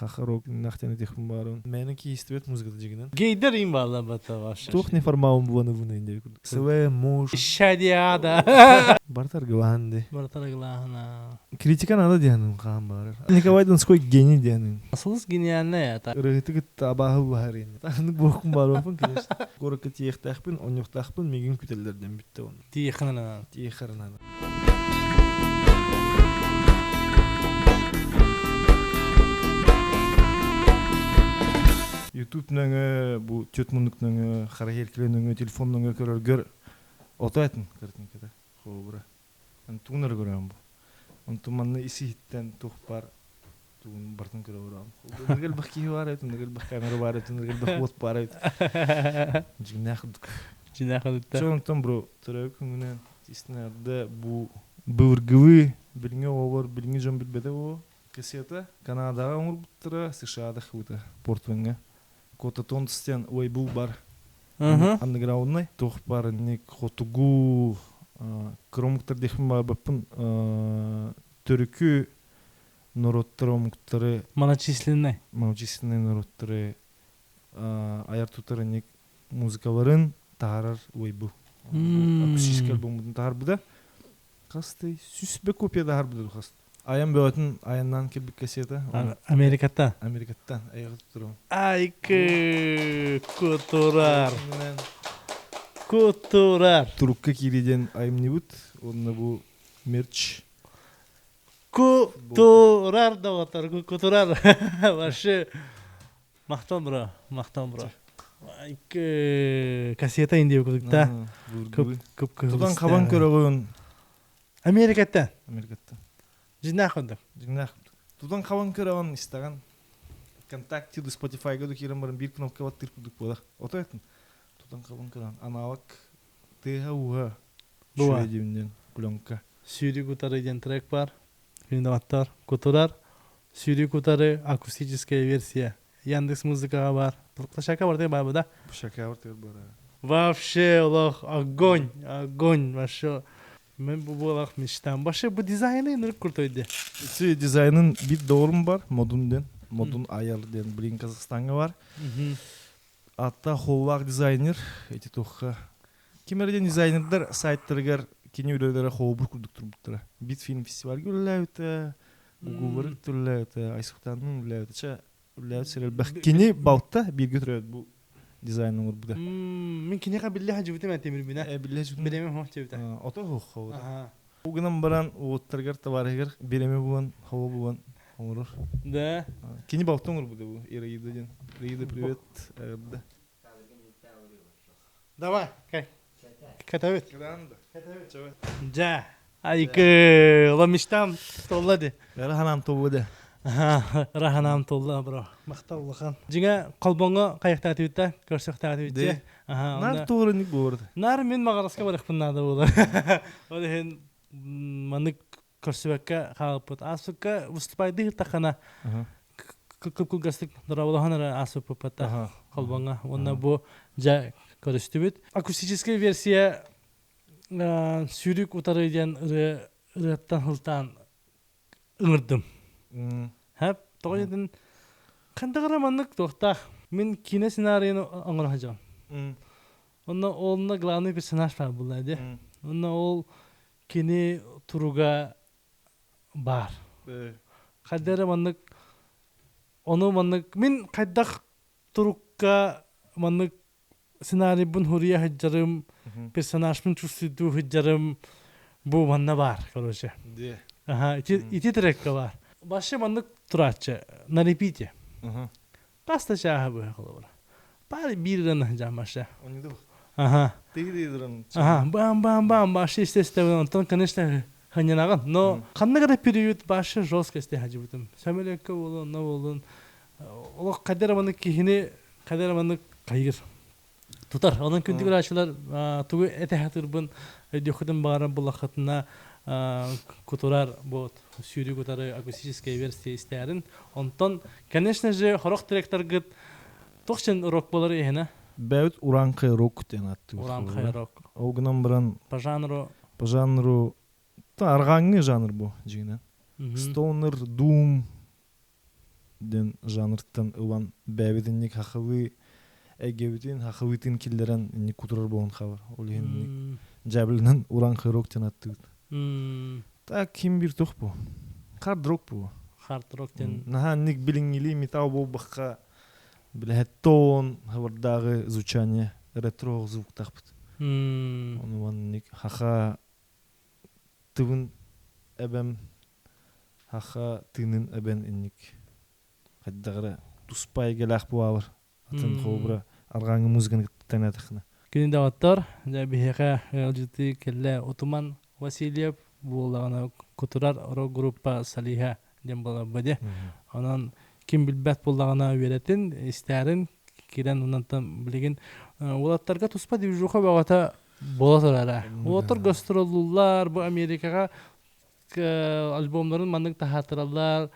хахарок нахтен этихм барын. Меники истебет музыкада жигинен. Гейдер им бала бата ваш. Тух не формаум буаны буны инде. Све муж. Шадиада. Бартар гванды. Бартараглахна. Критика надо дианын каам бар. Николай Донской гений дианын. Асылыс гениальная та. Рыгыты табахы барын. Танык бокум бар болпун конечно. Горка тиехтахпын, онюктахпын меген күтелдерден битте он. Тихнана. Тиехарнан. YouTube-ныңы, бу тетмундукныңы, харахеркленіңі, телефонныңы көрөргөр отайтын картинкада. Хобра. Антунар көрөм бу. Антуманны иситтен тухпар тун бартын көрөрөм. Нигел бахки бар эт, нигел бах камера бар эт, нигел бах вот бар эт. Жинахдык. Жинахдык. Чонтон бро, төрөкүнүнөн иснерде бу быргывы билиңе овор, билиңе жон билбеде о. Кассета Канадага оңурбуттыра, США-да хыта портвенге. Кота тонстен ой бул бар. Андеграундный тох бар ник хотугу кромуктар дехим бапын төрүкү народтары Малочисленный народтары аяр тутары ник музыкаларын таарар ой бул. Акустический альбомдун таар буда. Касты сүсбе копия таар буда хаст. Аян бөтін аяннан келбік кассета. Америкаттан. Америкаттан аяғы тұрым. Айкы кутурар. Кутурар. Турукка кириден айым не бұд? Онына бұл мерч. Кутурар да отар. Кутурар. Вашы мақтан бро. Айкы кассета индеу күдікта. Көп. Тудан қабан көрі қойын. Америкаттан. Жинахудак. Тудан қаван көрәван истаган. Контакты до Spotify-га до кирен барын бир кнопка бат тиркудук бода. Отайтын. Тудан қаван көрәван. Аналог тыга уга. Шуэдимден пленка. Сүйри кутары ден трек бар. Виноваттар. Кутурар. Сүйри кутары акустическая версия. Яндекс музыкага бар. Шака бар бар буда. Шака бар бар. Вообще олох огонь. Вообще. Мен бу болақ мечтам. Башы бу дизайны нырып куртойды. Сүй дизайнын бит доорум бар, модун аярден Блин Казахстанга бар. Атта холлак дизайнер, эти тухха. Кимерден дизайнердер сайттаргар кини үйлөдөрө хобур курдук турбуттара. Бит фильм фестивалге үлләүтә, угулыр түлләүтә, Айсуктанын үлләүтә, серел бак кини баутта бирге турат бу дизайнын урбуда. Мен кинега билле жибите мен темир бина. Билле жибите. Береме хох жибите. Ото хох. Угунан баран оттаргар табарыгар береме булан, хава булан оңурur. Да. Кини баутта урбуда бу. Ираидаден. Ираида, привет. Да. Давай, кай. Катавет. Катавет. Ja. Айкы, ламиштам толлады. Раханам толлады. Раханам толла, бро. Мактаулахан. Жиңа колбоңго каяктаа тибитте, көрсөктаа тибитте. Нар тууру ник болду. Нар мен магараска баракпын нада болду. Ол хен манык көрсөбекке калыппыт. Асыкка выступайды такана. Көп гастык дравалаханара асыппыта колбоңго. Онна бу жа көрөстүбүт. Акустическая версия сүйрүк утары ден ырыттан хылтан ыңырдым. Хәп, тоғайдың қандағыра маннық тоқта. Мен кино сценарийны аңғыр хажам. Онна главный персонаж бар бұл әді. Онна ол кино тұруға бар. Қайдары маннық, оны маннық, мен қайдақ тұруға маннық сценарий бұн хұрия хаджарым, персонаж бұн чувствиду хаджарым, бұл манна бар, короче. Ити трекка бар. Башы маннық тұратшы, на репите. Қаста шаға бұй қылы бұра. Бары бірін жам башы. Ониду. Тегідейдірін. Бам, башы істесті. Онтан, конечно, ханянаған. Но қаннағыра период башы жолсқа істе хажы бұтым. Сөмелекке болын, на болын. Олық қадер маннық кейіне, қадер маннық қайғыр. Тұтар. Оның күндігір ашылар тұғы әті хатыр бұн өйдеқыдың бағаран бұлақытына кутурар бот сүйрү кутары акустическая версия истерин. Онтон, конечно же, хорох тректоргыт тохчен рок болар ehena. Бәут уранкай рок ден атты. Уранкай рок. Огынан баран по жанру та аргаңны жанр бу жигинен. Stoner, Doom, ден жанртан ылан бәбидинник хахылы эгебитин хахылытын киллерен ник кутурар болон хабар. Ол ник жабылынан уран хырок тенатты. Так ким бир тох бу. Hard rock бу. Hard rock тен. Наха ник билингили металл бу бахка биле тон хавардағы звучание ретро звук тахпыт. Он ник хаха тывын эбем хаха тынын эбен инник. Хаддагыра туспай гелах буалар. Атын хобра аргаңы музыканы тенатыхна. Күнде аттар, бихека ЛЖТ келле Отуман Васильев булагана кутурар рок группа Салиха дем бала баде. Анан ким билбет булагана веретин, истәрин кирен унантан билеген улаттарга туспа дивжуха багата болатырара. Улаттар гастроллар бу Америкага альбомларын мандык тахатыралар.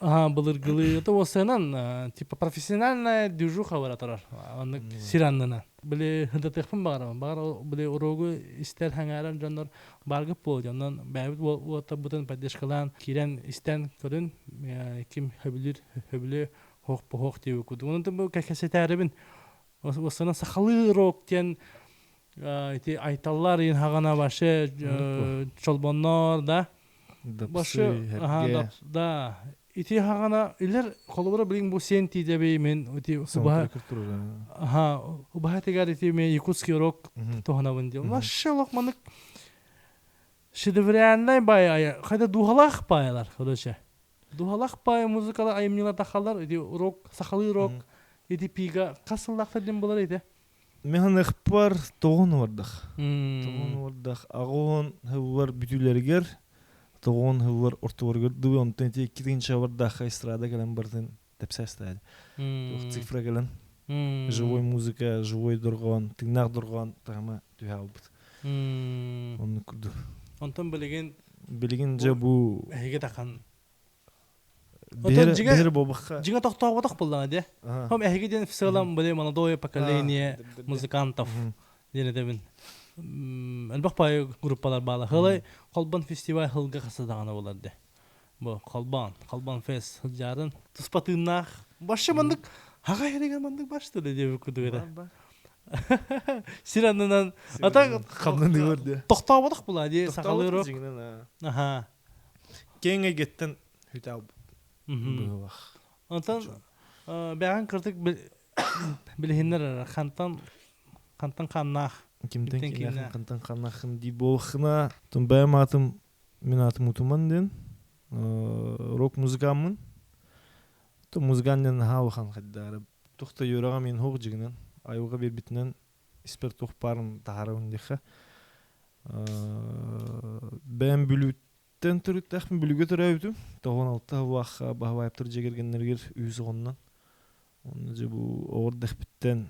Былыргылы. Это осенан типа профессиональная движуха баратырар. Аны сираннана. Биле хыдатыхпын багара. Багара биле урогу истер хаңаран жандар баргып бол. Жандан бәбит уата бутан поддержкалан кирен истен көрүн ким хөбүлүр хох деп куду. Онда бу кәкәсетәрбин. Осенан сахалы рок тен эти айталлар ин хагана башы чолбоннор да. Башы да. Ити хагана илер колобра билин бу сенти дебей мен ити убаха убаха тегар ити мен якутский рок тохана бинди машаллах манык шедевряндай бай кайда духалах байлар короче духалах бай музыкалар айымнила тахалар ити рок сахалы рок ити пига касыллактар дем болар ити мен ихпар тогон вардах агон хавар бүтүлергер Тогон хыллар ортогор ду онтен те китинче варда хайстрада келен бардын тепсестади. Цифра келен. Живой музыка, живой дурган, тыңнак дурган тама түһалбыт. Онны күрдү. Онтон билеген же бу эге такан. бер бобакка. Жига токтоготок булдага де. Хом эге ден фсылам биле молодое поколение музыкантов. Дене дебин. Әлбәк пай группалар бала. Хылай Колбан фестиваль хылга касадаганы буларды. Бу Колбан фест жарын туспатыннах. Башы мандык хага хереген мандык башты деп күдүгө. Сираннан ата калдын көрдү. Токтоготок булады, сакалы рок. Аха. Кеңе геттен хүтәб. Онтан бәгән кырдык билһиннәр хантан каннах. Кимден кинахын кантан канахын ди болхына тумбай матым мен атым утуман ден рок музыкамын то музыканнан хаухан хаддары тохта юрага мен хог жигинен айуга бербитинен испер тох парын тахарын диха бен бүлүттен түрүттәхмин бүлүгө төрөбүтүм тогон алта ваха бахвайптыр жегергеннергер үйзгоннан оны же бу ордах биттен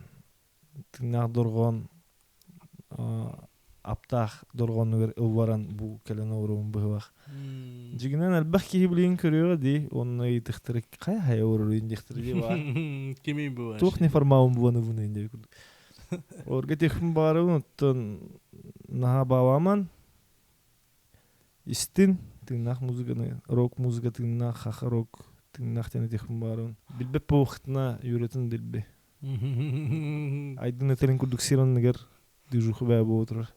тыңнак доргон аптах доргонугер ылваран бу келен орун быгак. Жигинен албах ки билин көрөөгө ди, онны итиктирик кай хай орун индиктир ди бар. Кими бу? Тух не формаун буны инде. Орга техим барын оттон наха баваман. Истин тыңнак музыканы, рок музыка тыңнак, хаха рок тыңнак тене техим барын. Билбе похтна юретин дилбе. Айдын этерин курдуксиран негер дижуху бәбі отырыр.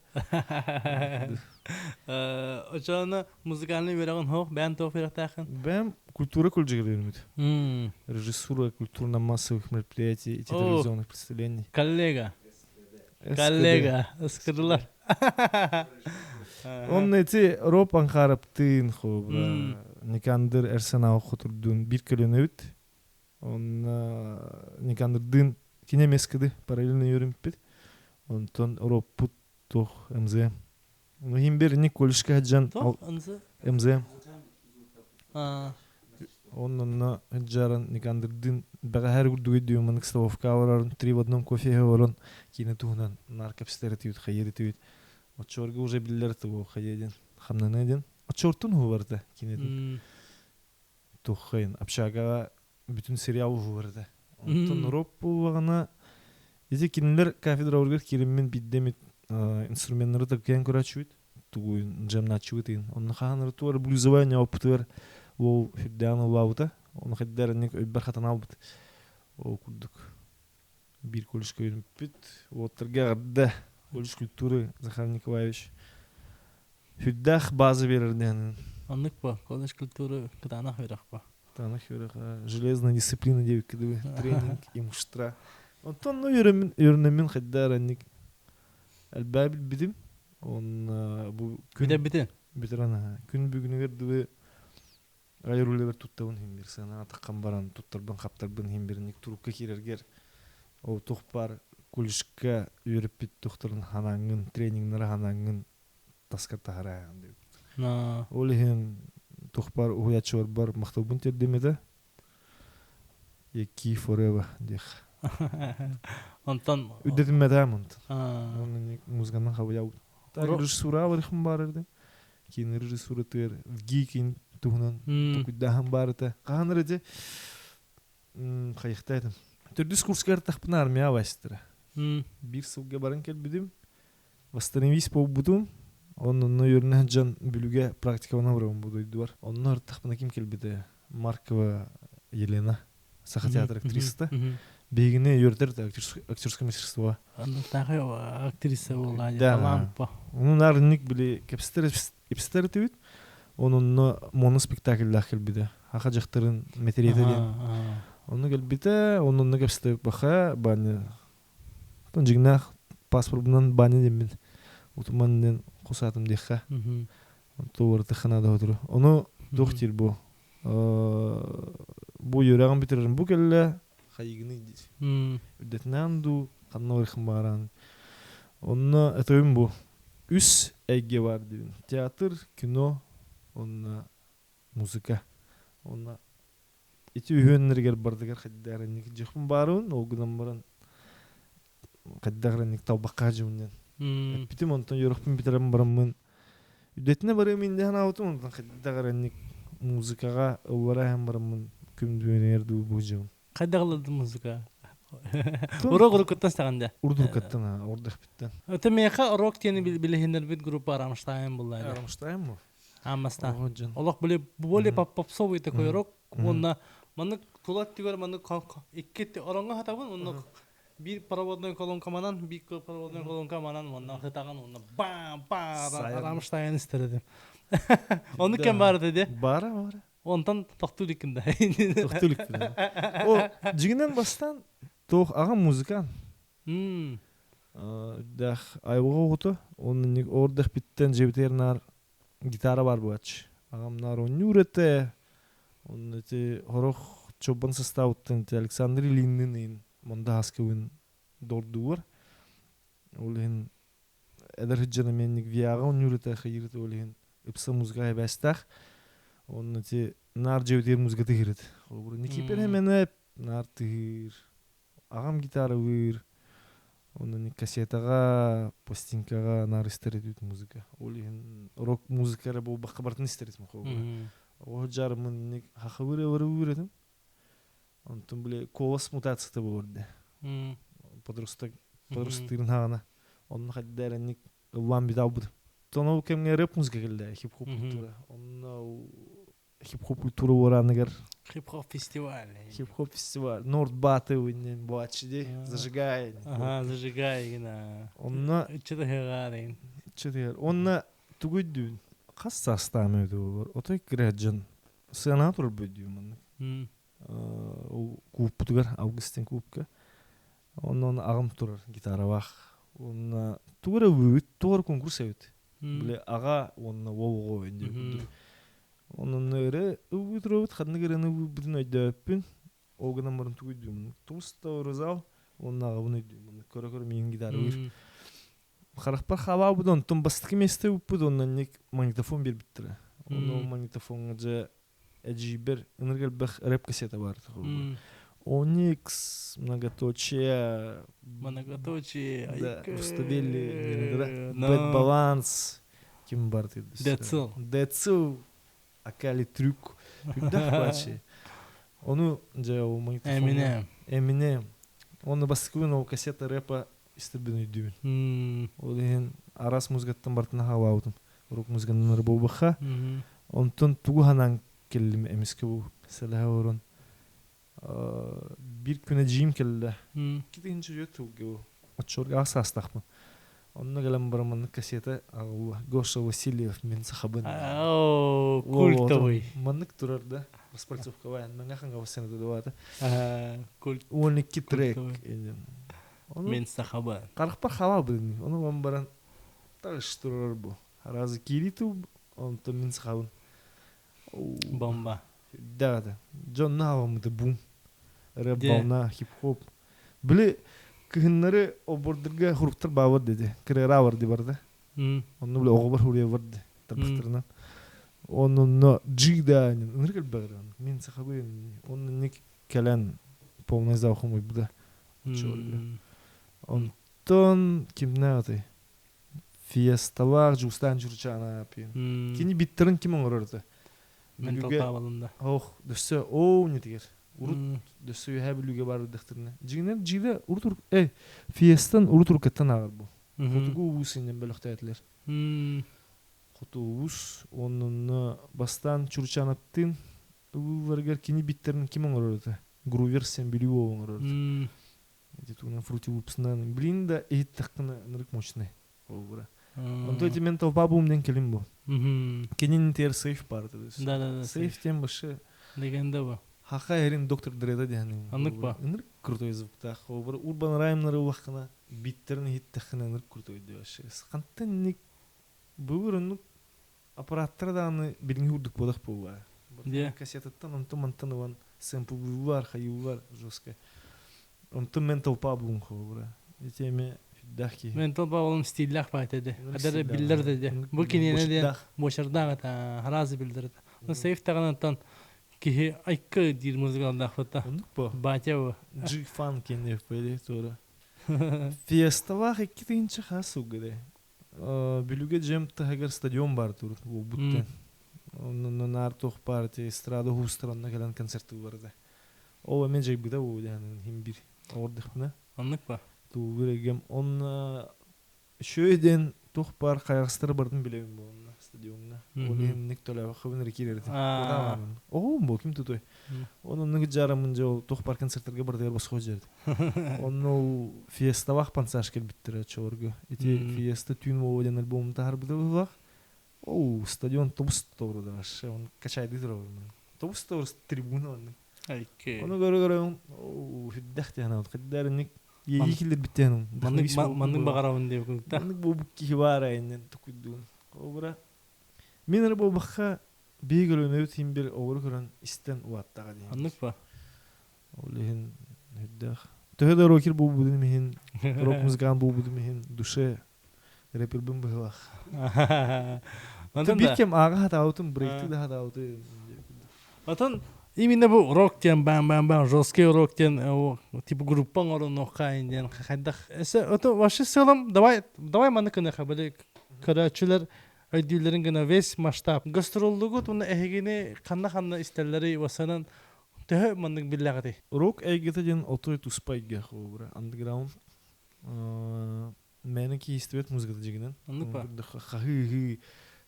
Очаны музыкальный вераган хох, бән тоқ верақтақын? Бән культура культура вермит. Режиссура культурно-массовых мероприятий и телевизионных представлений. Коллега, ескірілер. Он эти ропан қарып тыын хобра. Никандыр әрсенау құтырдың бір көлін өт. Он никандыр дын кине мескіді параллельно өріміп бет. Онтон роппут тох МЗ. Ну химбер ник колышка хаджан МЗ. Оннан хаджаран никандырдын бага her гурдуга дүймөн кстовка барарын 3 в 1 кофе барон кине тугунан наркопстер түйт хайыр түйт. Очорга уже биллер туу хайден. Хамнанаден. Очортун хубарда кинеден. Тухайн общага бүтүн сериал хубарда. Онтон роппу багана Эти кинелер кафедра оргер кириммен биддемит инструменттары таккен көрачуйт. Тугуй жамначуйт. Он ханыр туар блюзование опытыр. Ол фиддан улаута. Onu xiddernik öbber hatan albıt. O kurduk. Bir koluşka yürümpüt. Oturga gadda. Koluş kültürü Захар Николаевич. Hüddах bazı verirden. Аннык ба, колледж культуры кытанах верах ба. Танах yürek. Железная дисциплина deyip kıdı. Тренинг и муштра. Ondan no yürünemin xiddernik. Elbabil bidim. On bu Бите. bitirana. Gün bugünü verdi. Gayrulle bir tuttavun him bir sana ataqan baran tuttarbın kaptarbın him birnik turukka kirerger. O tohpar kuluşka yürüp bit doktorun hanangın trenignleri hanangın taskar taharayan deyip. На. Olihin tohpar uyaçor bar maktabın terdemede. Eki forever deyik. Онтон. Üddetim medamont. Аа. Onun muzgandan havaya. Так режиссура варихым барырды. Кейін режиссура тер вгикин туһунан тукуйдаһан барыта. Каһанырыжы кайыктайдым. Төрдүс курскар тахпын армия бастыра. Бир сылга барын келбидим. Восстановись по бутум. Онун йөрнә жан бүлүгө практиканы барам будойду бар. Оннор тахпына ким келбиде? Маркова Елена, саха театр актриса. Бегине йөртер актерское мастерство. Тағы актриса болла, Да. талант ба. Onun arınlık bile kapsitler tüyüt. Onun monospektakl'da kelbide. Haha jaktarın meteriyeti. Onu kelbide, onun kapsitler baxa bani. Ton jigna pasport bundan bani demin. Utumandan kusatım dexa. Tovar tıxanada otur. Onu doktor bu. Bu yüreğim bitiririm. Bu kelle xayigini üddetnandu kanna varxım baran. Onu etöyüm bu. Üs ege var diyor. Teatr, kino, onna muzika. Onna iti ühönlerger bardagar xiddarannik jıxpın barun, o güdan baran xiddarannik tawbaqqa jımından. Bitim ondan yoruqpın bitiren baramın. Üddetine barım indi hana otum ondan xiddarannik muzikaga ıvarayan baramın kümdüğüner du bu jım. Қайдағылады музыка? Урок көттен стағанда. Урдур каттан ha, ordaq bitten. Өте меха урок тені білігендер бит группа Рамштайн болды. Рамштайн mu? Амастан. Oğucan. Олақ более попсовый такой урок. Онна маны тулат тигер маны иккетти оронга хатабын, онна bir проводной колонка манан, bir проводной колонка манан, онна хатаган, онна бам Рамштайн истердим. Onu кен бар dedi. Bara. Ondan toxtulikinde. Toxtulik. O jiginden bastan tox ağa muzikan. Dах ayvığa otu. Onun ordaq bitten jebiternar gitara var bu aç. Ağamlar onu ürete. Onun eti horoq çoban sastavuttan Alexander Ilin'nin monda haskavın dordu var. Olhin eder hıcana mennik viyağa onu ürete xayırıt olhin. Ipsa muzgaya bestaq. Onun eti nar jebiter muzgata girit. Olur nikiper hemen hep nar tihir. Ağam gitara vir. Onun kasetага, пластинкага нар истерет музыка. Олин рок музыкара бу бакка бартын истерет мо хого. О жармын ник хахавыра вырыдым. Онтон биле колос мутацията болду. Подростырын хагана. Onun хаддарник лам бидалбу. Тоно кемге рэп музыка келди, хип-хоп культура. Onun хип-хоп культура ораныгар. Хип-хоп фестиваль. Хип-хоп фестиваль. Нордбаты уйнен bu açıdı. Зажигай. Зажигай гына. Онна Чыды хыгарин. чыдыр. Онна тугуйдун. Кас састамы дуу. Отой кирежен. Сенатор бөдүмүн. О кубтугар Августин кубка. Оннон агым турар гитара бак. Онна тугара өт, тугара конкурс өт. Биле ага онна вовго өндөй. Onun öyle uydurut kadını görene bütün ödüpün o kadar marın tuğuydum. Tuğsta oruzal onun ağabını ödüyorum. Kara miyim gider uyur. Karakter hava budan tüm bastık meste upudu ondan nek magnetofon bir bittire. Onun magnetofonca aciber enerjel bak rap kasete vardı. Onyx многоточие. Многоточие. Да, уставили. Bad balance. Kim vardı? Децл. Акали трюк. Күддах бачы. Onu o magnetofon. Eminem. Onu баскывын o кассета рэпа истербен өйдүбүн. Ол деген арас музыкаттан бартына хава аудым. Рок музыканын ырбы баха. Онтон тугу ханан келдим эмиске бу. Салаха орон. bir küne jim kelle. М. Gidince YouTube отчорга асастахмы. Онна гелем барманны кассета агыл Гоша Васильев мен сахабын. О, культовый. Маннык турар да. Распальцовка ваян. Мен ханга васена дадавата. Культ. 12 трек. Культовый. Оны Мен сахаба. каракпар хала bilin. Onu ben baran tarıştırır bu. Razı kiritu on to min sahun. Бомба. Да. John Navamı da boom. Rap De. balna hip hop. Bile kıhınları o bordırga huruktar bağır dedi. Kırıra vardı barda. М. Onu bile oğubar huraya vardı. Tabıktırından. Onun no jigda. Nırgıl bağıran. Min sahabı. Onun nik kelen. Полный завхумой буда. М. Онтон ким не аты? Фиесталар жустан журчана апин. М. Кини биттерин ким оңорорды? Мен Бүлүгө талпабалында. ох дөссө оу не тигер. Урут М. дөссө ха бүлүгө бар дыктырны. Жигинер жиде урут фиестан урут уркаттан агыр бу. Мгм. Хотугу усинен бөлөктөйтлер. М. Хотуус онун бастан чурчанаттын варгер кини биттерин ким оңорорды? Грувер сен билүү оңорорды. М. Где-то на фрути выпускнан. Блин, да, и так на рык мощный. Обра. М. Он то эти ментал бабу умден келим бу. Мгм. Кенин тер сейф парты. Да. Сейф тем башы. Легенда бу. Хаха эрин доктор Дреда дяны. Аннык ба? Ныр крутой звуктах. Обра. Урбан раймнары уақына. Биттерни хиттахына ныр крутой дяшы. Скантен ник. Бұрын аппараттар да аны билинги урдук бодах була. Де. Кассетаттан онтон мантанован сэмпл var, хайу var жестко. Онтон ментал паблун хобра. Этеме дахки. Мен талпабалым стиллях байтады. Ныр Кадары стиллях, билдерди де. ныр Бу кинене де бошдах. бошардага та харазы билдерди. Ну сейф таганатан кихи айкы дир музыкалдах фата. Онук по. Батя бу. Джифан кенде пеле тора. Фиеставах иккитинчи хасугде. Билуге жем тагар стадион бар тур. Бу буттен. Онун нартох партия эстрада хустранна келен концерты барды. О мен жай буда бу яны хим бир. Ордыхна. Аннык ба. Ту бирегем он шөйден тох бар кайгыстыр бардым билебин бу стадионна. Мгм. Оны ник төлөбө хабын рекирерди. А. О бу ким тутой. М. Onun ne jarımın jo toh par konsertlerge barda basqa жерди. Onu fiesta vaq pansaj kel bittire çorgu. Iti fiesta tün moden album tar bida vaq. O stadion tobus toru da aşağı on kaçaydı duro. Tobus toru tribuna on. Айке. Onu göre o hiddaht yana qaddarnik yeyikiler bitten. Манның багарабын деп күнтә. Маннык бу ки бара инен тукудун. Обра. Мен бу бакка бегелөнө тим бир огур көрөн истен уаттага дейм. Аннык ба. Олehen hüddах. Töhede rocker bu budu mihin. Rock müzikan bu budu mihin. Duşe rapper bin bıhılaq. Антон Bir да. kem ağa hata autun break'ti de hata autun. Антон именно бу рок тен бам жесткий рок тен типа группаң орын окайын хайдах. Эсе ото вообще сылым давай маны кына хабылы көрәчүләр өйдүләрен генә весь масштаб гастроллугу туны эхегене канна истәлләре васанан тәһә манның биллагы. Rock eygete den otoy tuspayga xobra. Underground. Meniki istibet muzikada jiginen. Anlık ba. Хахи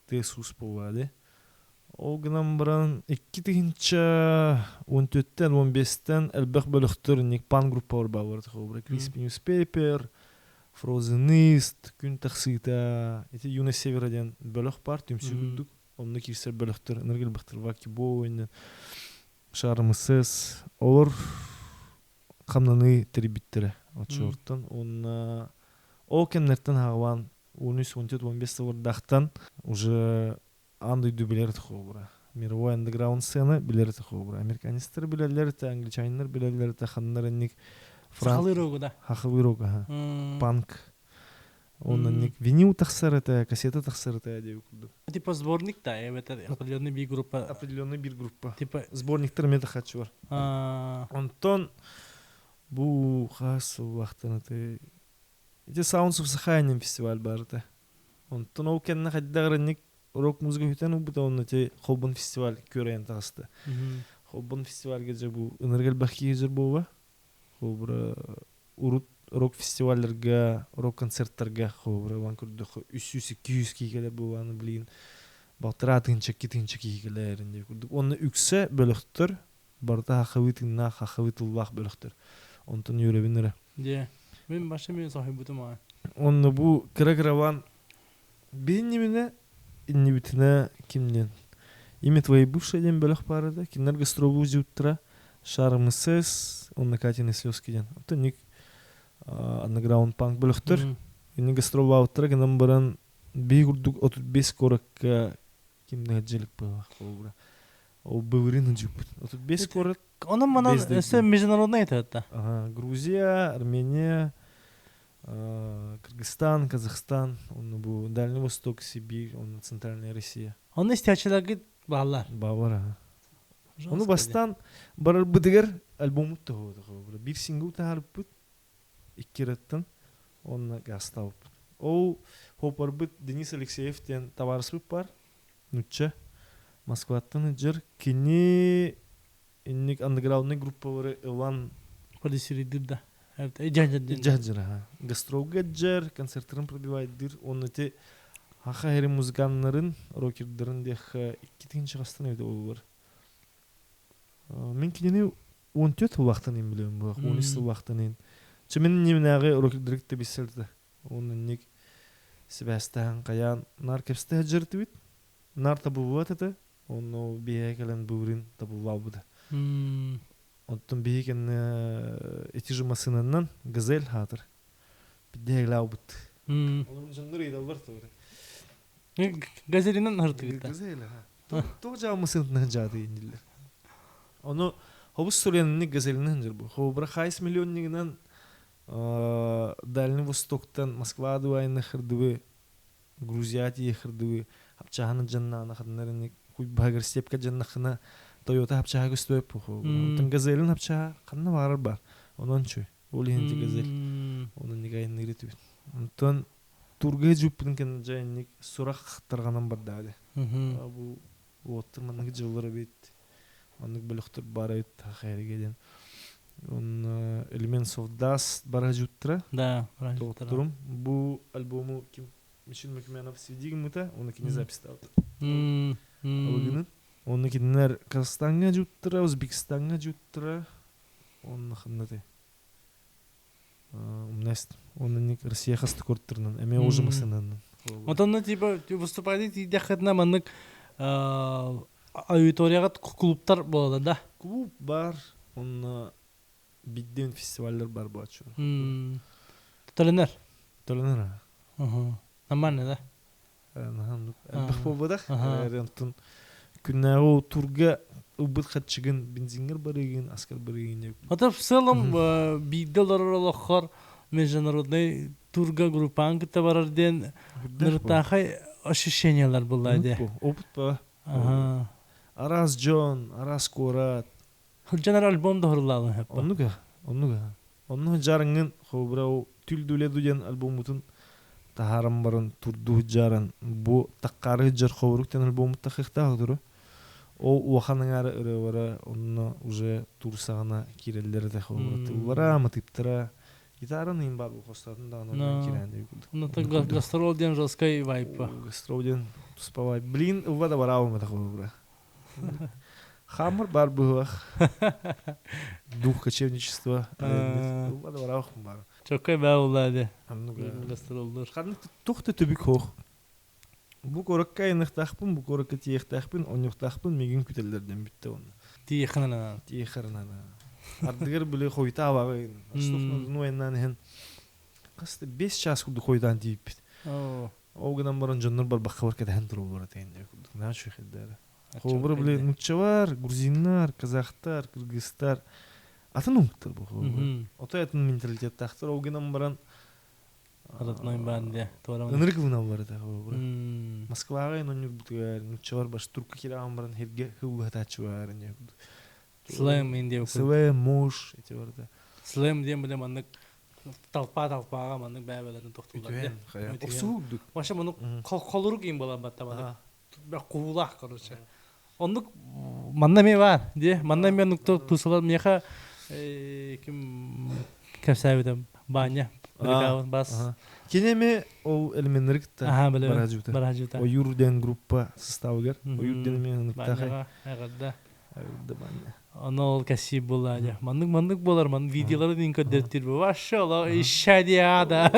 те сус поваде. Огнам баран 2-тинче 14-тен 15-тен элбэх бөлөктөр ник пан группа бар хобра. Crispy Newspaper, Frozen East, күн тахсыта. Эти Юна Севераден бөлөк бар түмсүгүдүк. Онны кирсер бөлөктөр энергел бактыр ваки бойны. Шармысыз. Олар камнаны трибиттере. Очортон. Он океннертен хаван 13-15 вардахтан уже андай дублерді хобра. Мировой андеграунд сцена билерді хобра. Американистер билерлерді, англичайнер билерлерді, ханнар энник Франк. Хахылырога. Панк. Он энник винил тахсарыта, кассета тахсарыта деп күрдүк. Типа сборник та, это определенный бир группа. Определенный бир группа. Типа Сборниктер мета хачу бар. Онтон бу хас вақтын ты эти Sounds of Sahara фестиваль барды. Онтон ол кенне хаддагырник рок музыка хүтен убута онны те Холбон фестиваль көрәйін тағысты. Холбон фестивальге же бу энергел бахки жер буба. Хобра урут рок фестивальлерге, рок концерттерге хобра ван күрдүк 300-200 кигелер булганы билин. Балтыра тынча китинча кигелерин деп күрдүк. Онны үксе бөлөктөр барта хахавытынна хахавытыллах бөлөктөр. Онтон юребинере. Де. Мен башы мен сахибутум а. Онны бу кыраграван беннимине иннибитине кимнен. Имя твоей бывшей ден бөлөк барыда. Кинер гастробу жуттра. Шармысыз, онны катины слезки ден. Это ник underground панк бөлөктөр. Инни гастробу ауттыра генем баран бейгурдук 35 коракка кимне жилик быва. О бывырын жуп. 35 корак. Onun bana ise международный это. Ага, Грузия, Армения, Кыргызстан, Казахстан, он был Дальний Восток, Сибирь, он Центральная Россия. Onun ihtiyacları bağlar. Бавара. Onu bastan barar bıdıgar albomut da oldu. Bir single taharıp iki rıttın onunla gastavup. O hopar bıt Denis Alexeyev'ten tavarısıp var. Nutça. Moskva'dan jır kini innik underground'ni gruppaları Ivan Продюсеридир да. Evet, ecahcı. Jajır ha. Gastrolga jır, konsertlerin prodüvaydır. Onu te haha heri müzikanların, rockerların de iki tin çıkastın evde olur. Men kinini 14 vaqtını biliyorum bu. 13 vaqtını. Çemin nimnagi rockerlik de biseldi. Onun nik Sebastian Kayan narkepste jırtı bit. Nar tabu vatata. Onu biye gelen burin tabu vabuda. Ondan biyken etici masınından gazel hatır. Bir de glaubut. Onun canları da var tabii. Gazelinden hırtı gitti. Gazel ha. Toca masınından cadı indiler. Onu havuz soruyanın gazelinden hındır bu. Havubra xayis milyonniginden Дальний Востоктан Москва дуайна хырдывы, Грузияти хырдывы, хапчаханы жанна ханнарын куй багыр степка жанна хана Toyota hapçaha gösterip bu. Ondan gazelin hapçaha kanna var bar. Ondan çöy. Oli hindi gazel. Onun nigayın nireti. Ondan turga jupun kan jaynik surak targanan bardade. Bu oturmanın jılları bit. Ondan bölüktür barayt hayır gelen. On Elements of Dust barajuttra. Да, Doktorum. Bu albumu kim Мишин Макменов свидигмыта, он не записал. Алгынын. Оны кинер Казахстанга жуттыра, Өзбекстанга жуттыра. Он ханнаты. Умнест. Он не Россия хасты корттырнан, эме ужымасынан. Вот он типа выступает и дехатна маннык аудиторияга клубтар болду да. Клуб бар, он бидден фестивальдер бар бу ачу. Төленер. Төленер. Нормально да. Нахам. Бахбодах. Рентон күннәгы турга убыт хатчыгын бензингер барыгын, аскар барыгын. Вот в целом биддалар международный турга группан кыта барарден ныртахай ощущениялар булайды. Опыт ба. Арас Джон, Арас Корат. Жанар альбом да хурлалын хеп. Оннуга. Онну жарыңын хобрау түлдүле дуген альбомутун тахарам барын турду жаран бу таккары жар хобруктен альбомут тахыктагдыры. О уаханың ары ыры онно уже турсагана киреллер да хобрат. Улара матыптыра гитараны им бар бу хостатын да онно киренде. Ну так гастролден жесткой вайпа. Гастролден туспавай. Блин, увада баравым да хобра. Хаммер бар бывах. Дух кочевничества. Увада баравым бар. Чокай баулады. Гастролдер. Хадны тухты төбүк хох. Бу коракка инехтахпын, бу коракка тиехтахпын, онюхтахпын меген күтелдерден битте оны. Тиехнана. Тиехарнана. Ардыгер биле хойта багы. Астofnu нуеннан хен. Касты 5 час куду хойдан дип бит. Огынан баран жоннор бар бакка барка дан туру бар атен. Нашу хеддер. Хобыр биле нуччалар, грузиннар, казахтар, кыргызстар. Атын умтыр бу хобыр. Отаятын менталитет тахтыр огынан баран Родной банде. Энергивна бар да хобыр. Москвага нонюр бутгар, нуччалар баш турка кираган баран херге хылга тачуар не. Слэм инде. Слэм мош эти бар да. Слэм дем биле маннык талпага маннык бәбелерин токтулар. Оксудук. Маша муну колору кийин бола баттабады. Бак куулак короче. Ондук манда ме бар, де. Манда мен нукта тусалар меха ким кәсәбидем баня. Бас. Кинеме ол элементтерикта баражута. Баражута. О юрден группа составыгар. О юрден мен нуктахай. Агадда. Агадда баня. Onu ol kesi bulaca. Mandık bolar man videoları din ködürtür bu. Maşallah işadiyada.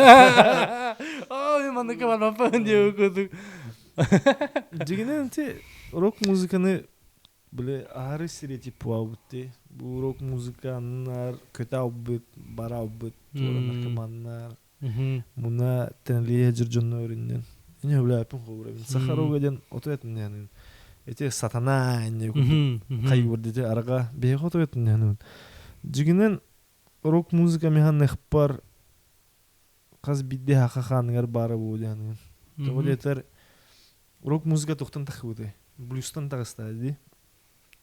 Oy mandık var mı falan diyor kuduk. Дегенен те рок музыканы биле ары стереотип буабытты. Бу рок музыканар көтабыт, барабыт, тура наркоманнар. Муна тенлие жыржонно өрүндөн. Эне билепин хобура. Сахаровден отуэтин яны. Эти сатана эне кайбырды арага бег отуэтин яны. Дегенен рок музыка механных пар каз бидде хакаханыгар бары бу яны. Толетер рок музыка тоқтан тахуды. Блюстан тагыстады.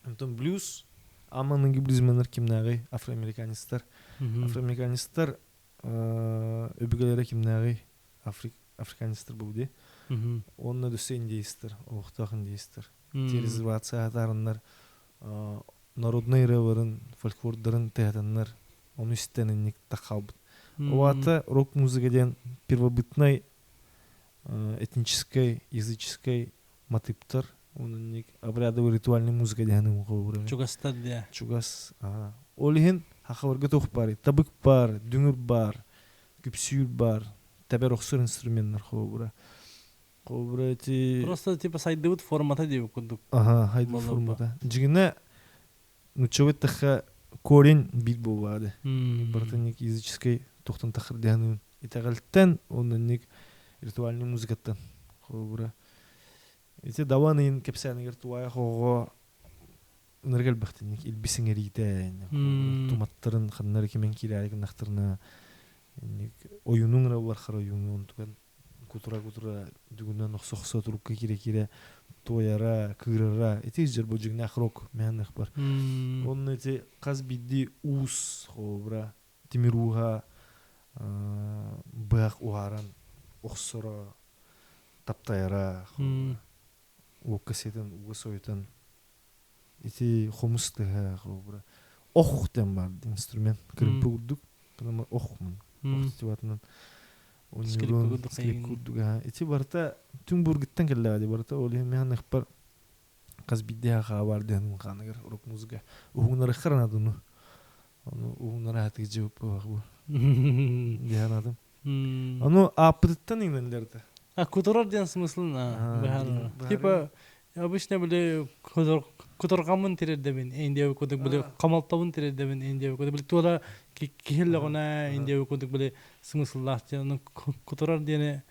Антон блюз аманынги блюзменер кимнагы афроамериканистар. Афроамериканистар өбүгөлөрө кимнагы африканистар болды. Онна дөсө индейстер, оқтақ индейстер. Терезервация атарыннар, народный ревырын, фольклордарын театаннар, оны үстенинник тақалбыт. Оата рок музыкаден первобытной этнической, языческой мотивтар, он ник обрядовый ритуальный музыка дяны муховуры. Чугастар дя. Чугас, олихин хахаварга тох бар, табык бар, дүңүр бар, күпсүйүр бар, табер оксор инструменттер ховуры. Ховуры эти. Просто типа сайдыбыт формата деп кудук. Хайдыбыт формата. Жигине нучовет таха корень бит болбады. Бартаник языческой тохтан тахыр дяны. Итагалттан он ник ритуальный музыкаттан хобура. Эти даванын кепсаныгер туая хого ныргал бахтыник илбисиңерите. Туматтарын ханнар кемен киралык нахтырна. Ник оюнун равар хара оюнун туган кутура дүгүнөн оксоксо турукка кире тояра, кырара. Эти жер божигна хрок менах бар. Он эти каз бидди ус хобура. Тимируга бах уаран оксора таптайра уоккасетен угасойтан ити хомустыга хобура ох тем бар инструмент кырымпы курдук потому охмун охтиватынан онюрун ити барта түн бургиттен келлади барта ол механик бар каз бидде хабар ден канагер рок музыка угунар хранадыны onu uğunlar hayatı cevap bu. Diyen adam. Onu apıtıttan inanırdı. Kuturar diyen смыслын. Типа, обычно были kuturgamın terede ben Indiya kuduk böyle kamaltavın terede ben Indiya kuduk böyle tuğla kihillagına Indiya kuduk böyle смыслlar diyen kuturar diyene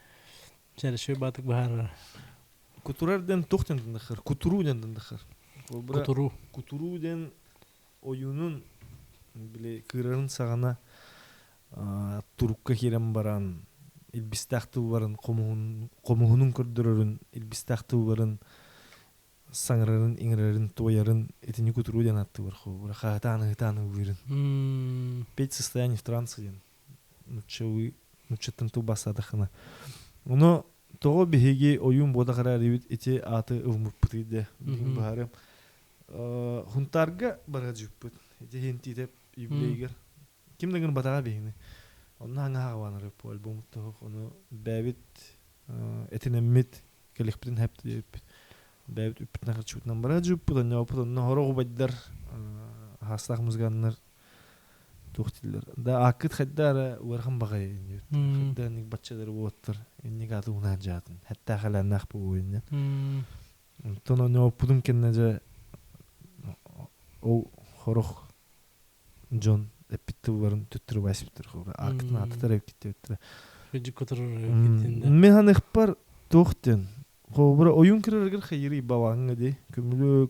şöyle şey batık bahar. Kuturar den tohtan dindakır. Kuturu den dindakır. Kuturu den oyunun bile kırarın sağına turukka kirem baran ilbistaqtı baran qomuğunun kördürörün ilbistaqtı baran sangrarın ingrarın toyarın etini kuturu attı var xo хатаны бирин петь состояние в трансе ден нучеттен тубасады хана уно того беги oyun бодагара ревит эти аты өвмүппүтүдө дигин баарым хунтарга бара жуппут эти хенти деп юблейгер кимдеген батага бейни онна аңа рэп альбом тох ону бэбит этинеммит келихпитин хепти деп бэбит үппитнага чутнан бара жуппут онна хорого баддар хастак музганнар тухтилер да акыт хаддара уархан багай хадда ник баччалар уоттар инник аты унан жатын хатта халаннах бу ойнен тоно но пудум кеннеже о хорох Джон эпиттубарын түттүрүп басыптыр хобра актын аты тарап кеттиптир механик бар тохтен хобра оюн кирергер хайри бабаңга ди көмүлөк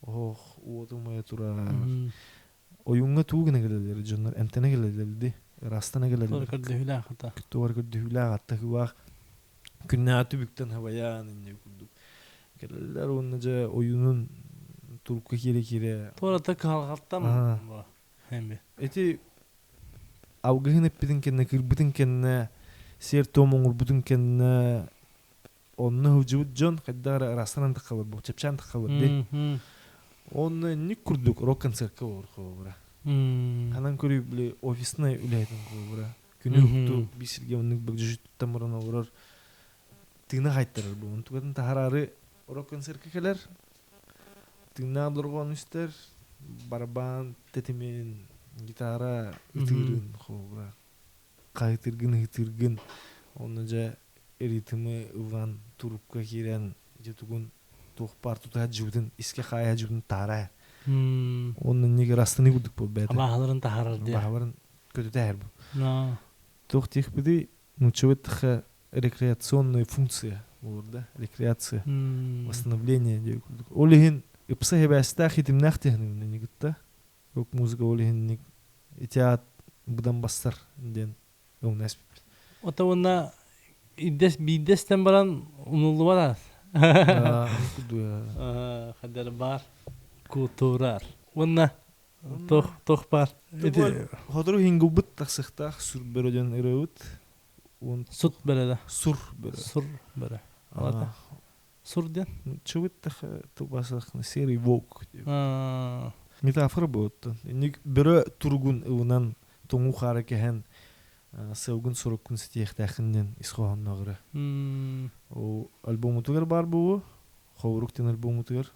ох отумая тура оюнга тугуна келелер жоннор эмтене келелер ди растана келелер көрдүхүлэ хатта хуак күннаты бүктен хаваян инде күрдүк келелер онна же оюнун турукка кире Torata kalgattам хэмбе. Эти аугын эппитин кенне кырбытын кенне сер томоңур бутун кенне онны хужубут жон кайдара растанан такабыр бу чепчан такабыр ди. Онны ник курдук рок концертке бор хобра. Анан көрүп биле офисный үлөйтүн хобра. Күнүктү бисирге онны бөгжүт тамырына урар. Тыгына кайттырыр бу. Онтугатын тахарары рок концертке келер. Тыгына алырган үстер барабан тетимен гитара ытырын хобра кайтыргын оны жа ритмы ыван турупка кирен жетугун тухпар тута жудын иске хая жудын тара onun nege rastını bulduk bu bede. Abahların taharar diye. Abahların kötü değer bu. No. Toch тех беды нучевая рекреационная функция burada. Рекреация, восстановление diye kurduk. Olihin ıpsa hebasta hitim nahtihnin ne gitti. Yok muzika olihin nik itiat budan bastar den o nasip. O da ona bidesten baran unuldu var. Kudu ya. Kadar bar kulturar. Ona toh bar. Hodru hingubut taksıkta sur berojan erut. Sut böyle de. Sur böyle. Sur böyle. Alada. Sur diyen. Çubut da tubasakны seri vok. Metafora bu. Ник biri turgun unan tomu harekehen sevgun sorukun stiyektahinden ishohan nagre. O albumu tugar бар bu. Ховруктен альбому тугар.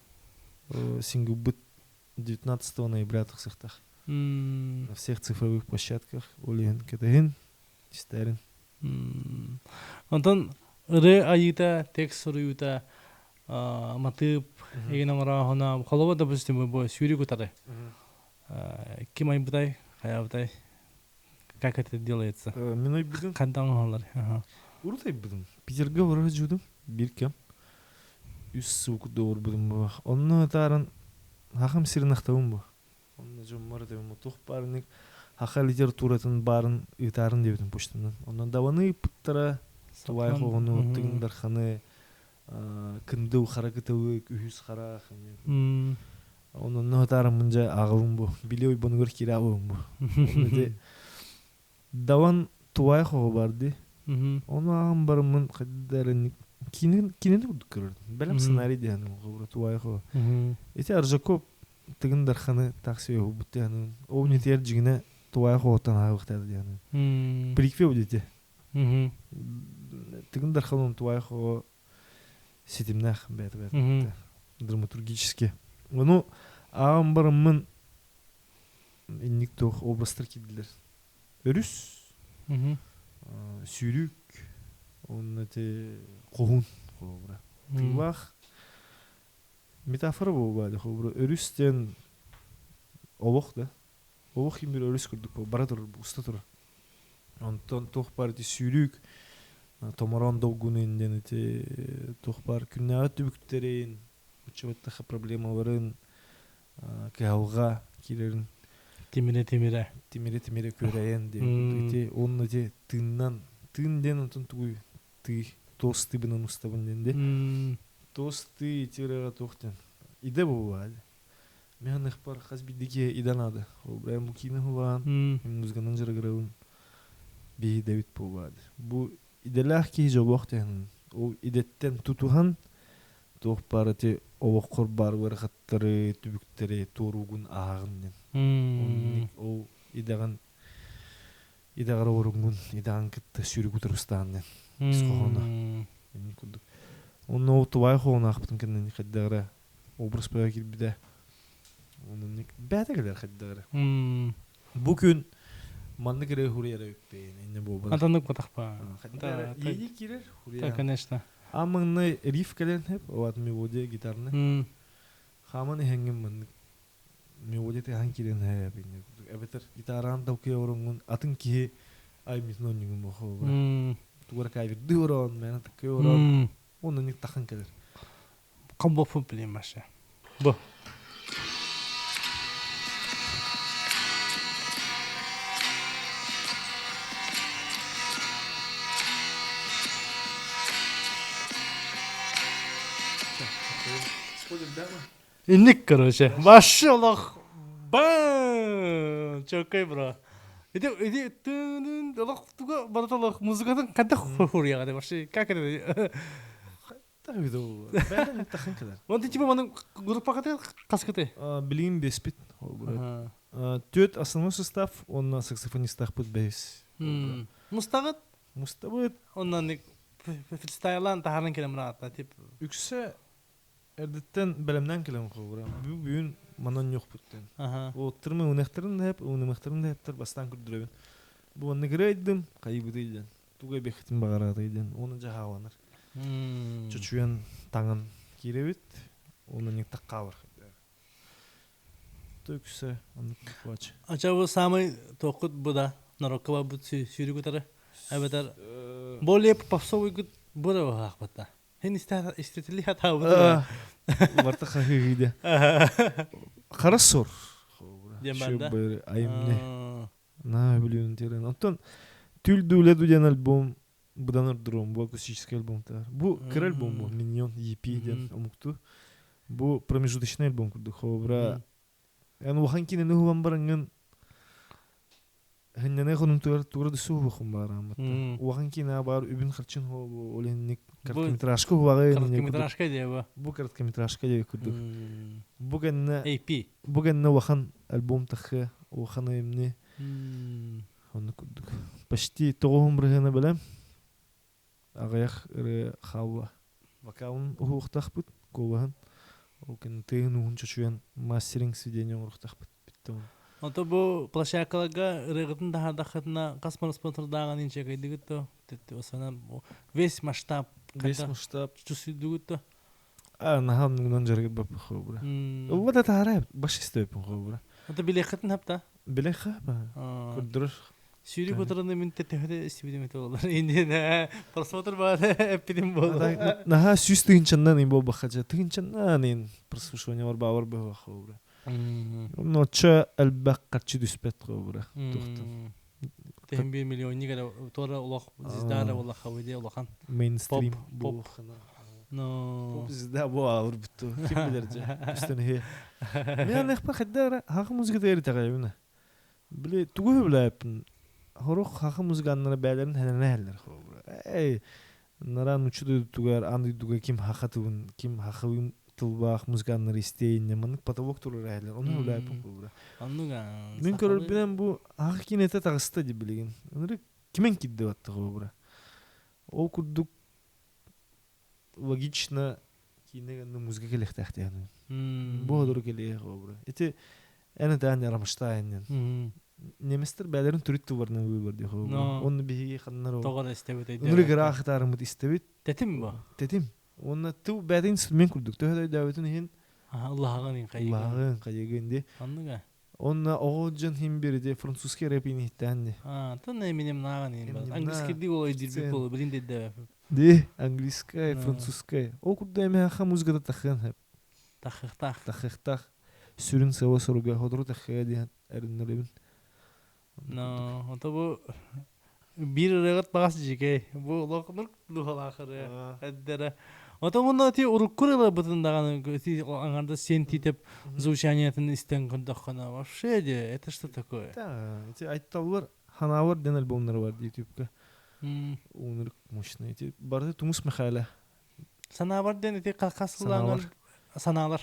Сингубут 19 ноября таксыктах. На всех цифровых площадках олен кетехин истерин. Онтон ыры айыта текст соруюта матып еген аңара хона холова да бустем бо сюри кутары. Ким ай бутай, хая бутай. Как это делается? Миной бидин. Кандан холар. Урутай бидин. Питерге барар жудум бир кем. Үс сук доор бидин бу. Онны тарын хахам сирнахтабым бу. Онны жоммар дебим тух барник хаха литературатын барын итарын дебитим почтандан. Ондан даваны пыттара тувай хогону тыгындар ханы кынды харакытыбы үһүс харах. Онун нотарын мынжа агыбым бу. Билей бонугөр кирабым бу. Даван тувай хого барды. Onu ağam barımın kadderini kinini bulduk görürdüm. Belem ssenarij diyenim o tuvay xo. Eti Arjakov tıgındar xanı taksiye hubut diyenim. O netiyer jigine tuvay xo'tan ağıqtadı diyenim. Prikve bu deti. Tıgındar xanın tuvay xo sitimnah beti. Драматургически. Onu ağam barımın innik toh obastır kiddiler. Örüs. Сүйрүк онна те кохун хобра тылах метафора болбады хобра өрүстен обох да обох им бир өрүс курдук бара тур уста тур онтон тохпар ти сүйрүк томорон долгунен те тохпар күннәгә түбүктерин учебаттагы проблемаларын калга килерин Тимире көрәйен де. Онны де тыңден онтын тугуй тосты бінен ұстабын денде. Тосты тиреға тоқтен. Иде болуады. Мен ықпар қазбидеке иданады. Обрайым бұл кейіні болуған. Мен мұзғанын жырғырауын бейі дәвит болуады. Бұл иделәқ кей жобоқтен. Ол идеттен тұтуған тоқпары те оғыққыр бар варғаттары, түбіктері, торуғын ағын. Ол идаған орыңғын, идаған кітті сүйрік ұтырыстан. Исқоғына. Оны ол тұвай қоғын ақпытын кәнен қайдағыра. Образ бәға келбіде. Оны бәді кәлер қайдағыра. Бұл күн манны кірі хұрияра өкпейін. Атандық батақ па. Еді керер хұрияра. Так, конечно. Амыңны риф кәлен хеп, оғат мелодия гитарны. Хаманы хәңгім манны мелодия тәған керен хәп. Әбетер гитаран тауқия орыңын атын кие аймитін оныңын мұқы. Туғар кәйбірді оран, мәні тақия оран. Оны нек тақын кәлер. Қамбо фу білем башы. Бұ. Инник, короче. Машаллах. Бам! Чокай, бро. Иди, тын, алах, туга, бараталах, музыкадан қанта хурияға де башы. Как это? Та видео. Бәрін тақын кәлер. Онды типа маның группа қаты қасқыты? Білейін беспет. Төт основной состав, онна саксофонистақ бұд бәйс. Мұстағыт? Мұстағыт. Онна фристайлан тахарын келем рағатта, тип. Үксі әрдеттен бәлемнен келем қоғыра. Бүгін манан yok putten. Ага. O tırmı unektarın da hep, unektarın da heptir bastan kürdürübün. Bu onu gireydim, kaybıdıydı. Tuğay bekletim bağıradıydı. Onu cahavanır. Çöçüyen tağın kirevit, onu nek takka var. Tökse, anlık kuaç. Acaba самый токут буда нарокова бут сүйрү гутары. Абетер более попсовый гут буда вахпата. Хен истетили хата буда. Varta kahıydı. Karasor. Дембанда. Şu böyle ayımne. Ne biliyorsun teren. Ondan tül düğle duyan albüm budanır durum. Bu акустический альбом tar. Bu kır albüm bu. Minyon EP den omuktu. Bu промежуточный альбом kurduk. Хобра. Yani waxan kine ne huvan barangın hennene konum tuğra düsü huvan baram. Waxan kine bar übün xarçın ho olennik kороткометражка huvağı. Короткометражка деба. Bu kороткометражка diye kurduk. Bugün AP. ne waxan albüm taxı waxan emni onu kurduk. Почти тоғым біргені білем. Ағаяқ ірі қауы. Вакаун ұғықтақ бұд, қолығын. Ол кені тыйын ұғын чөчуен мастеринг сведения ұғықтақ бұд. Ото бу площадкаларга рыгытын дахардахытына касмар спонсордаган инче кайдыгытто. Осана весь масштаб. Весь масштаб. Чусидугутто. Нахан нугнан жаргыт бапы қобыра. Ол да тағарай баш істеуіпін қобыра. Ото билехытын хапта. Білеқа ба. Көрдірір. Сүйрік отырында мен тәттіғді істебедім еті олар. Енді просмотр бады әппедім болды. Наха сүйіс тығынчаннан ең бол баққа. Тығынчаннан ең прослушивание бар бауыр бөгі қобыра. Ноча әлбәқ қатшы дүспет қобыра. Тәхін 1 миллион негері тора олақ зіздары олақ қауыде олақан. Мейнстрим. Поп. Поп зізда бұл алыр бұтты. Кем білер жа. Үстіні хе. Мен әқпа қайдара хақы музыка дәрі тағайбына. Біле, түгі біле әпін. Хоруq хақы музыканнары бәлерін хәліне әлдер қобыра. Эй, наран учуды түгер, анды түгер ким хақы түгін, ким хақы тылбақ музыканнары істейін, неманық патавок тұрыр әлдер. Оны өлі әпін қобыра. Мен көрір білен бұл хақы кинеті тағысты деп білеген. Оныры кімен кидді батты қобыра. Ол күрдік логично кинегенді музыка келек тәқтияны. Бұл одыры келек қобыра. Эти әні тәән ярамышта әнен. Неместер бәлерін түрітті барына өй барды қобыра. Оны бейге қаннар ол. Тоғар істебет әйді. Оныры ғыра ақытарымыд істебет. Тәтім бі? Тәтім. Оны түу бәді инструмент күрдік. Төхәді дәуетін ең. Аллахаған ең қайығы. Аллахаған қайығынде. Анныға? Оны оғылжан хем берді французский рэпini иттәнді. Тәні әменем наған ең бар. Английскерді ол өйдірбек болу. Білін деді бәпіп. Де, английская, французская. Ол күрді әме ақа музыкада тақыған хәп. Тақықтақ. Тақықтақ. Сүрін сава соруға ходыру тақыға дейін әрінлеребін. Ото бұ бір рығыт бағасы жеке. Бұ лоқыныр дұғал ақыры. Әддері. Ото бұнда өте ұрыққырылы бұтындағаны аңарда сен титеп звучаниятын істен күндіққана. Вообще де, это что такое? Да, эти айтталылар, ханавар ден альбомлары бар ютубка. Оныр мощный. Барды тумыс мәхәлі. Санавар ден эти қасылаңар саналар.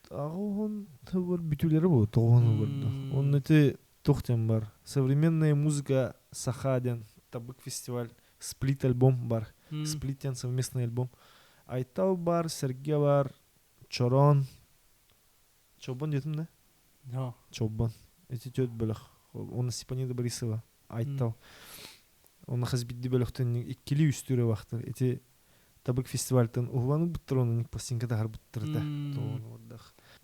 Ағуын бар бүтулері бұл, тоғыны барды. Оның эти тоқтен бар. Современная музыка Сахаден, Табык фестиваль, Сплит альбом бар. Сплиттен совместный альбом. Айтал бар, Серге бар, Чорон. Чобан детім да? Чобан. Эти төт бөліқ. Оны Степанида Борисова. Айтал. Оны Хазбидді бөліқтен еккелі үстірі вақты. Эти Табык фестивальтен ұғыланы бұттыр, оны ник пластинка тағар бұттырды.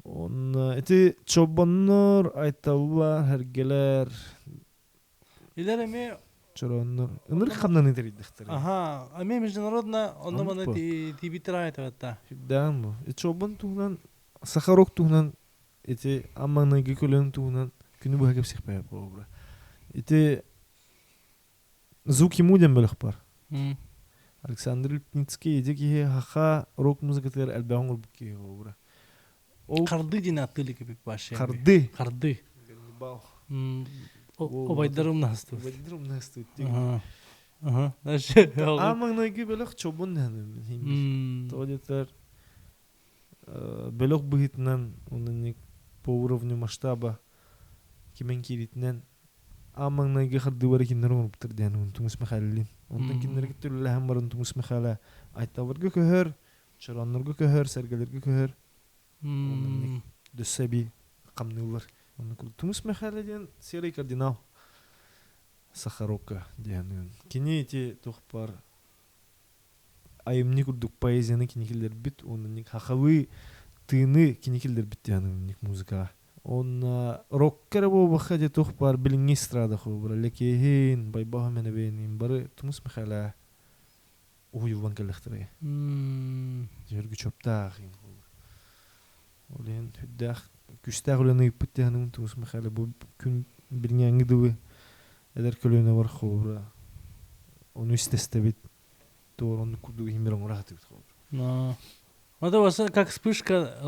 Оны эти Чобаннар, Айталлар, Хергелер. Илер әме... Чороннар. Оныр қамнан етерейдіқтір. Аха, әме международна, оны маны тибитір айты бәтті. Дән бұл. Чобан туғынан, Сахарок туғынан, эти Амманайғы көлін туғынан, күні бұға кепсек бәйіп болу. Эти Звуки муден бөліқ бар. Александр Лютницкий едеке хақа рок-музыкатыр әлбәғын ұрбық кей болу. Қарды ден аттылы кебек башы. Қарды? Қарды. Бау. Обайдарым насту. Обайдарым насту. Амманайғы бөліқ чобын дәнім. Тодетер бөліқ бұғытынан, оның по уровню масштаба кемен керетінен Амманайғы қарды бары кендер оңырыптыр дән, оның тұңыз мәқәлілін. Ондан кендерге түрлі әм барын тұңыз мәқәлі. Айталарға көхір, Чаранларға көхір, Сәргелерге көхір. дөссәби камнылар. Оны тумус мәхәлләдән серый кардинал Сахарока дигән. Кини эти тохпар айымны күрдүк поэзияны киникелдер бит, оны ник хахавы тыны киникелдер бит дигән ник музыка. Он роккер бу бахаде тохпар билинги страда хобра лекехин байбаха мене бенин бары тумус мәхәллә уйван калыхтыры. Жергү чоптах. Олен хүддах күстәгүләне иппәтәнең тумус мәхәллә бу күн билгәнгә дибе. Эдер көлөне бар хобра. Оны истесте бит. Торон куду химерон рахат бит хобра. Но это у вас как вспышка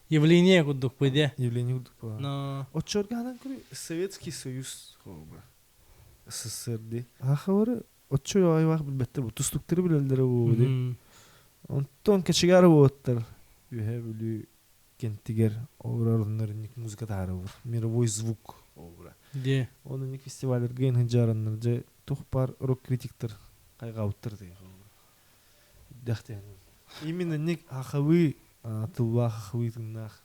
явление кудук пойде. Явление куду па. Но Отчорганан күр Советский Союз хобра. СССР. Ахавары отчор айвак билбеттер бу тустуктары билелдер бу ди. Онтон кечигар буттар. Юhe бүлү кентигер орорнор ник музыка тары бар. Мировой звук хобра. де. Оны ник фестивальдерге инжараннар же тухпар рок критиктер кайгауттар ди. Дахтен. Именно ник ахавы тылва ахавы тыннах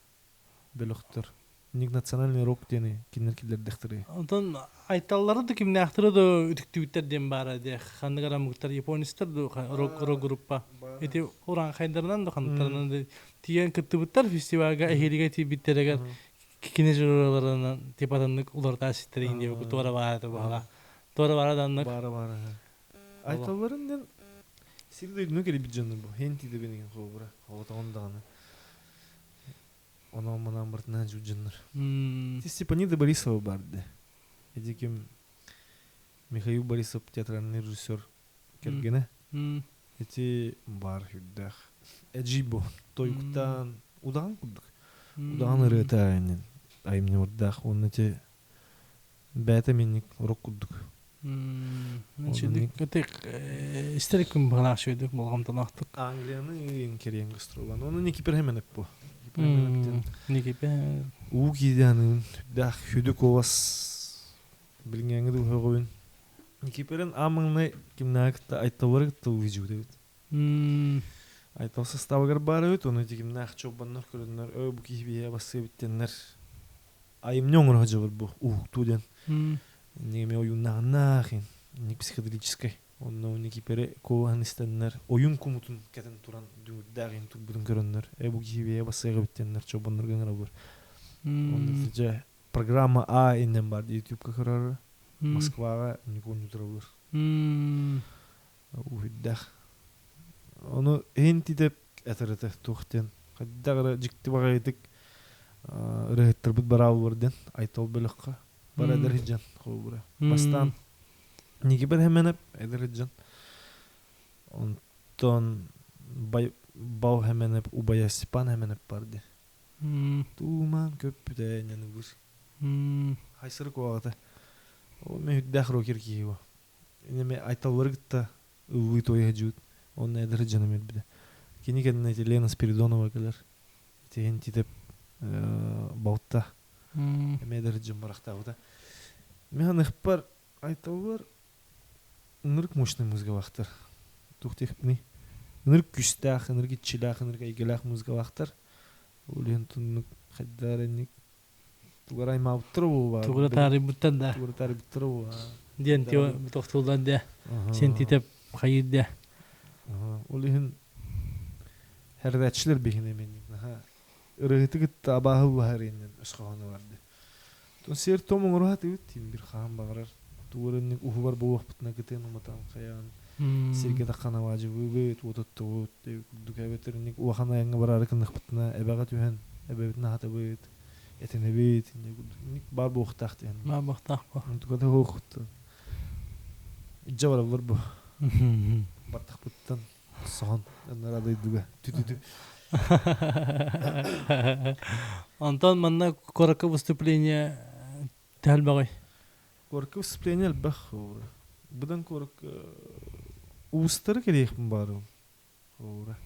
белохтар. Ник национальный рок дени кинер дехтери. Онтон айталлары да кимне ахтыры да үтүктүбүттер дем бара де. Хандыгара муктар японистер да рок группа. Эти уран хайдарынан да хандыктарынан да тиен кыттыбыттар фестивальга эхириге тибиттереген кинежерлеринен типатаннык уларда аситтерин деп тора бара да бала. Тора бара даннык. Бара. Айталларын сирде нү келип жанны бу. Хенти деген хобра. Хогота ондаганы. Она манан бартынан жужаннар. Степанида Борисова барды. Эдиким Михаил Борисов театральный режиссер кергене. Эти бар хүддах. Эджибо тойгуттан удаган кудук. Удаган ырытайнен. Айымны урдах он эти бәте менник рок кудук. Значит, это историкум балаш өйдүк болгомдон актык. Англияны эң керен гастролан. Оны не кипер hemen bu. Никипе. У кидянын дах хүдүк овас билгәнгә дә хогын. Никиперен амыңны кимнакта айталар тыл вижуде. Айтал составгар бары бит, оны дигимнах чобаннар көрүннөр. Бу кибие басы биттеннер. Айымның орыгы бар бу. Туден. Неме оюннахин, не психоделической. Он Никипере коанистеннер. Оюн кумутун кетен туран дагын тук будун көрүннөр. Бу кибие басы биттеннер чобаннар гына бар. Он же программа А иннен бар YouTube-ка карар. Москвага никого не трогал. Уйдах. Оны хенти деп әтерете тухтен. Хаддагы жикти багайтык. Рехтер бит барабырден айтал белекка. Бар эдерҗан хобра. Бастан. Ники бер hemen эдерҗан. Онтон бау hemen убая Степан hemen барды. Туман көппүтәнен бир. Хайсыр куагата. Ол мен дахро киркиева. Неме айталвыргытта уй той хажут. Он эдерҗан мен биде. Кини кенне Елена Спиридонова келер. Тен титеп баутта. Эдерҗан барактагыда. Мен ихпар айталвар нырк мощный музыка вахтар. Тухтехни. Нырк күстах, нырк ичилах, нырк айгелах музыка вахтар. Олен тунук хаддарник тугарай маутру ва. Тугра тари буттан да. Тугра тари бутру ва. Ден тио тохтулдан да. Сен титеп хайыдда. Олен хәрдәчләр бигене мен. Рыгытык табахы баһарыннан өсханы барды. Тон сер томон рахат үт бир хан багырар. Тугрынник ухбар бу вакытна кетен уматан каян. Сирге такана ваҗибы бит ототту дүкәбетерник ухана янга барар кыннык битна эбагат үһән эбетна хата бит. Этене бит ник бар бу хтахт ян. Ма бахтах ба. Тугада хохт. Җавар бар бу. Баттах биттан сон нарада идүгә. Түтү. Антон манна коракка выступление тәлбагай. Коракка выступление бах. Будан корак устар керек бар. Ора.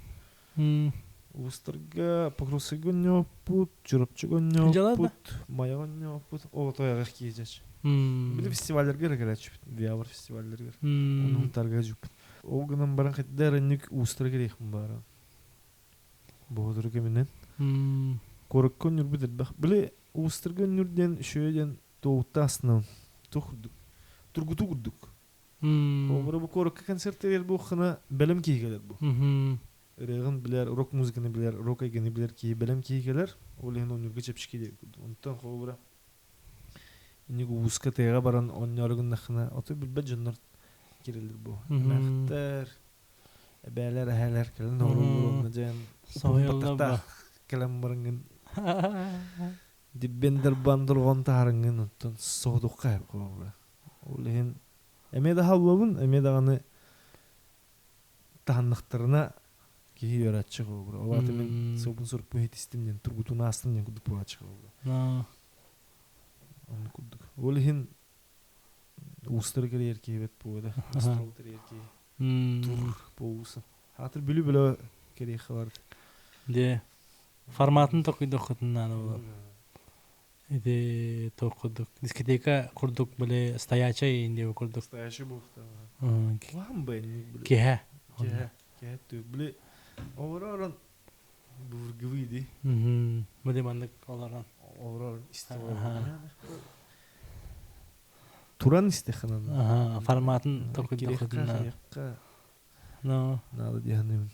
Устарга покрусыгоньо пут, чурапчыгоньо пут, маягоньо пут. О, тоягы киежач. Били фестивальлерге регелач, виабар фестивальлерге. Onun тарга жуп. Огынан баран хеттер ник устар керек бар. Бодыр кеминен. Korkun nürbüdür. Bile uğustırgın nürden şöyden doğutta aslında. Turgutu kurduk. Bu korku konsertler bu xana belem ki gelir bu. Regen biler, rock müzikini biler, rock egeni biler ki belem ki gelir. Olen onu geçip çıkıyor. Ondan sonra ini uğuska tega baran onyorgun naxna otu bilbe jonlar kirilir bu. Mehter beler heler kelen orulun jan. Soyalda Kelam barangın. Dibender bandur gontarangın ondan soğuduk kayıp kobra. Olen eme daha babın eme dağını tahanlıqtırına ki öğretçi kobra. O vakti men sobun sorup bu hetistimden turgutunu astımdan kudup bu açık kobra. Onu kurduk. Olen uğustır kere erkeği bet bu da. Uğustır erkeği. Tur bu uğusun. Hatır bülü bülü kere var. De форматын токуйдук хытынан ол. Иде токудук. Дискотека курдук биле стоячий инде курдук. Стоящий bu. Вам ben. Кеһе. Кеһе тü. Bile oraran burguvidi. Биле мандык оларан. Oraran istiyor. Turan istehnan. Форматын токуйдук хытынан. No. Надо диhanım.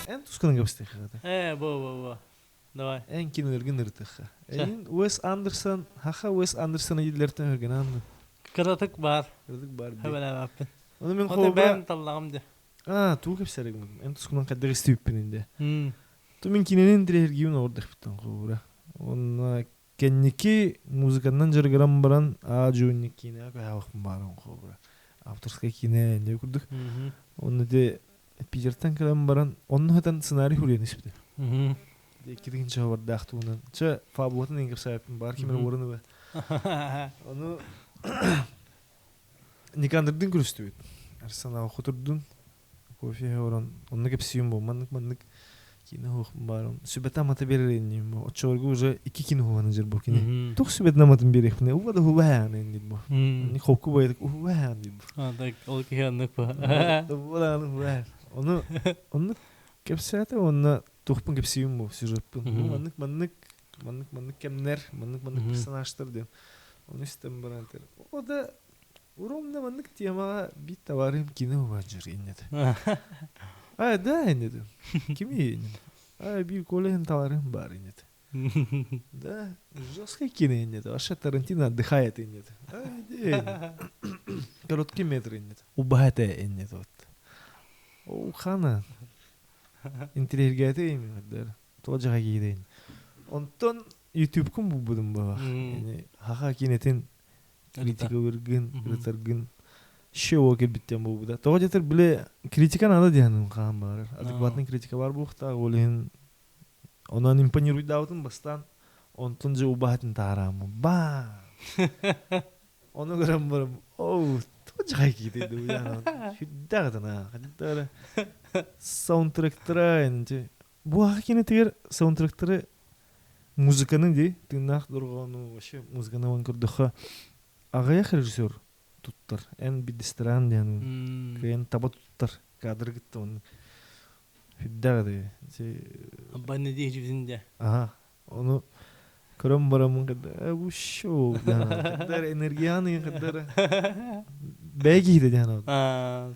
En tuskun gapstek hada. Бо. Давай. En kinlergin ırtıkha. En Wes Anderson, haha Wes Anderson'a yedilerten örgen andı. Kıratık var. Kırdık bari. Hebele bappın. Onu men O da kobra. ben tallağım de. Tu kapsarıgın. En tuskunan kadar istiyüppün inde. Tu men kinenin dirergiyon orada bitan kobra. Onna kenniki muzikandan jargaran baran ajunik kine ka hawakın baran kobra. Авторская kine ne kurduk. Onu de Питертен калам баран онно хатан сценарий хурен испте. De kidin çavar daqtı ondan. Ça fabulatan engir sayapın bar kimer orunu be. Onu nikandırdın kürüstü. Arsana oturdun. Kofi oran. Onunla kepsiyum bu. Manlık kine hoq baran. Sübeta mata berenim bu. O çorgu уже 2 kine hovanıcır bu kine. Tuq sübet namatın berek ne. Uva da huva yani dedi bu. Ni hoqu baydık huva yani dedi bu. Da ol ki yanık bu. Uva da huva. Onu kepsiyata onu tuhpun kepsiyum bu sürüppün. Manlık kemler, manlık personajlar diyorum. Onu istem baranter. O da urumda manlık tema bir tavarım kine huvacır innet. Ay da innet. Kimi innet? Ay bir kolehin tavarım var innet. Да, жесткое кино нет. Вообще Тарантино отдыхает и нет. Короткий метр и нет. Убогатая и нет. O xana. İnterergete mi kadar? Tocağa gideyim. Ondan YouTube kum bu budum baba. Yani haha kinetin kritika vergin, retargin. Şey o ki bittim bu buda. Tocağa bile kritika nada diyanım kan var. Adekvatlı kritika var bu hafta. Olin Ondan imponuyor davutun bastan. Ondan je ubahatin taramı. Ba. Onu gören varım. Oh. Tocağa gideyim yani. Hüddağdan ha. Hatta soundtrack'tara enti. Bu hakine tiger soundtrack'tara müzikanın di tırnak durğunu vaşı müzikanı van kurduğa ağaya rejissör tuttar. En bir distaran yani. Kayan taba tuttar. Kadr gitti onu. Hüddağdı. Abba ne diye cibinde. Aha. Onu Kram baramın kadar bu show kadar enerjiyanı kadar belki de yani.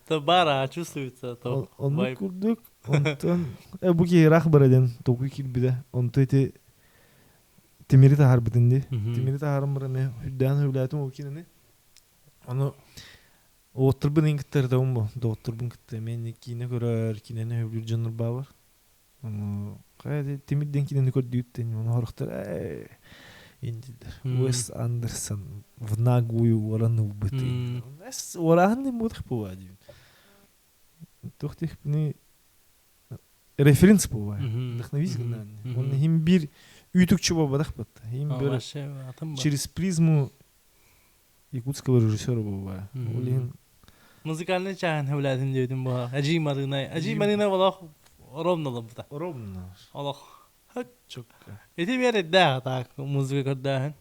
То бара чувствуется, то Onu kurduk. Ondan bu ki rahbaradan toku kilbide. Ondan te Timiri tahar bitindi. Timiri taharım bara ne hüddan hüvlatum o kinene. Onu oturbun inkter da umbo. Oturbun kitte men kine görer kinene hüvlür canır bavar. Onu Kaya timidden kineni kördüyütten onu harıqtar. İndidir. Wes Anderson vnaguyu oranı ubıtı. Nes orahan ne mudıq bu vadi. Toxtih bunu referans bu vadi. Вдохновитель. Он hem bir ütükçü babadaq battı. Hem bir через призму якутского режиссера bu vadi. Olin Музыкальный чахан хевлядин дедим bu. Acı marina valla ровно bu. Ровно. Allah. Çok. Eti bir yere daha tak müzik kadar.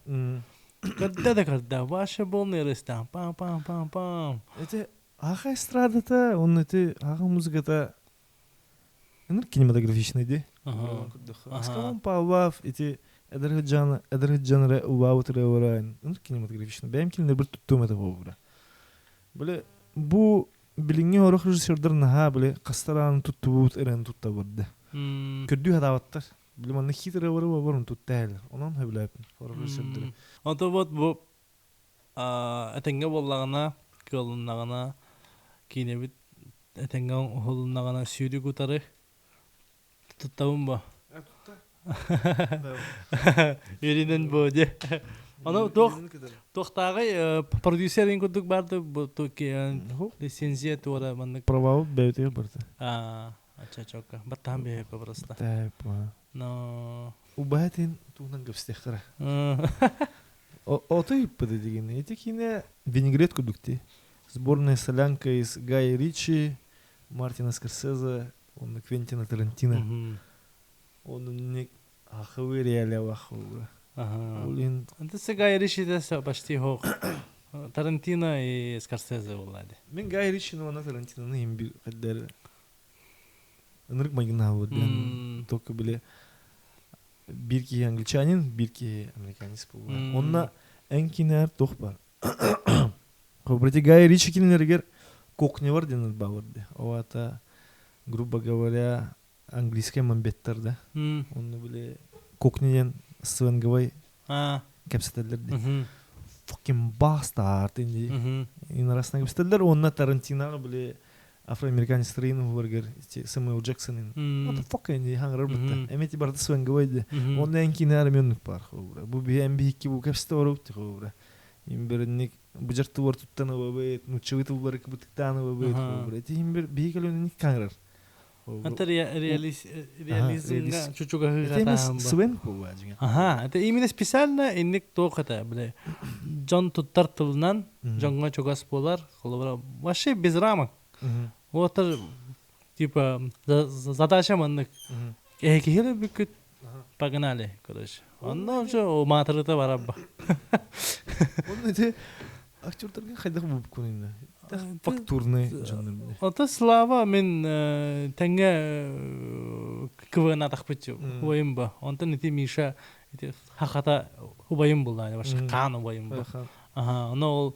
Kadar da kadar. Başa bolmuyor istem. Pam. Ete Аха эстрадата, он эти аха музыката энер кинематографичный де. Аскамон Павлов эти эдерхаджанра убаутыра орайн. Энер кинематографичный. Бәйм кинер бер туттум это бобра. Биле бу билинге орох режиссердер наха биле кастаран туттубут эрен тутта барды. Көрдү хадаваттар. Биле манны хитре бары барын туттал. Онан хәбләп орох режиссердер. Онто вот бу этенге боллагына кылыннагына кинебит этенге холуннагына сүйдү кутары туттабын ба. Иринен боде. Аны тохтагы продюсерин кудук барды бу токи лицензия туара маннык Права бәйтер барды. Ача-чока. Баттан бе просто. Тапа. Но Убатин тунан гапстехтара. Отой поддеген. Эти кино винегрет кудукти. Сборная солянка из Гая Ричи, Мартина Скорсезе, он Квентина Тарантино. Он не ахвы реаля вахвы. Улин. Это Гай Ричи это почти хох. Тарантино и Скорсезе влади. Мен Гай Ричи но на Тарантино не имби кадер. Энерг магнаву ден. Только были бирки англичанин, бирки американец был. Он на энкинер тох бар. Хобрати Гай Ричи кинергер кухня бар ден бавырды. Оата грубо говоря английский мамбеттер да. Он были кухняден сленговый кепсетелер де. Fucking bastard инди. Инарасна кепсетелер онна Тарантино были афроамериканец трейн бургер Сэмюэл Джексон. What the fuck инди хангар бутта. Эмети барда сленговый де. Он энкинер менник бар хобра. Бу BMB ки бу кепсетер барупты хобра. Имберник бужарты бар туттаны бабайт, нучевыты бар кыбыттаны бабайт хобра. Эти имбер бихикалын ник кангар. Это реализм чучуга Это свен поважен. Ага, это именно специально инник тохата, бля. Джон Туттартылнан, Джонга чугас полар, холобра. Вообще без рамок. Вот типа задача маннык. Кихеле бикет погнали, короче. Он уже матрыта барабба. Он эти актердерге хайдак булып кунинде. Фактурный жанр. Это слава мен тенге квена тахпычу. Уйымба. Онтан нити Миша хахата убайым булды. Башка кан убайым бу. Но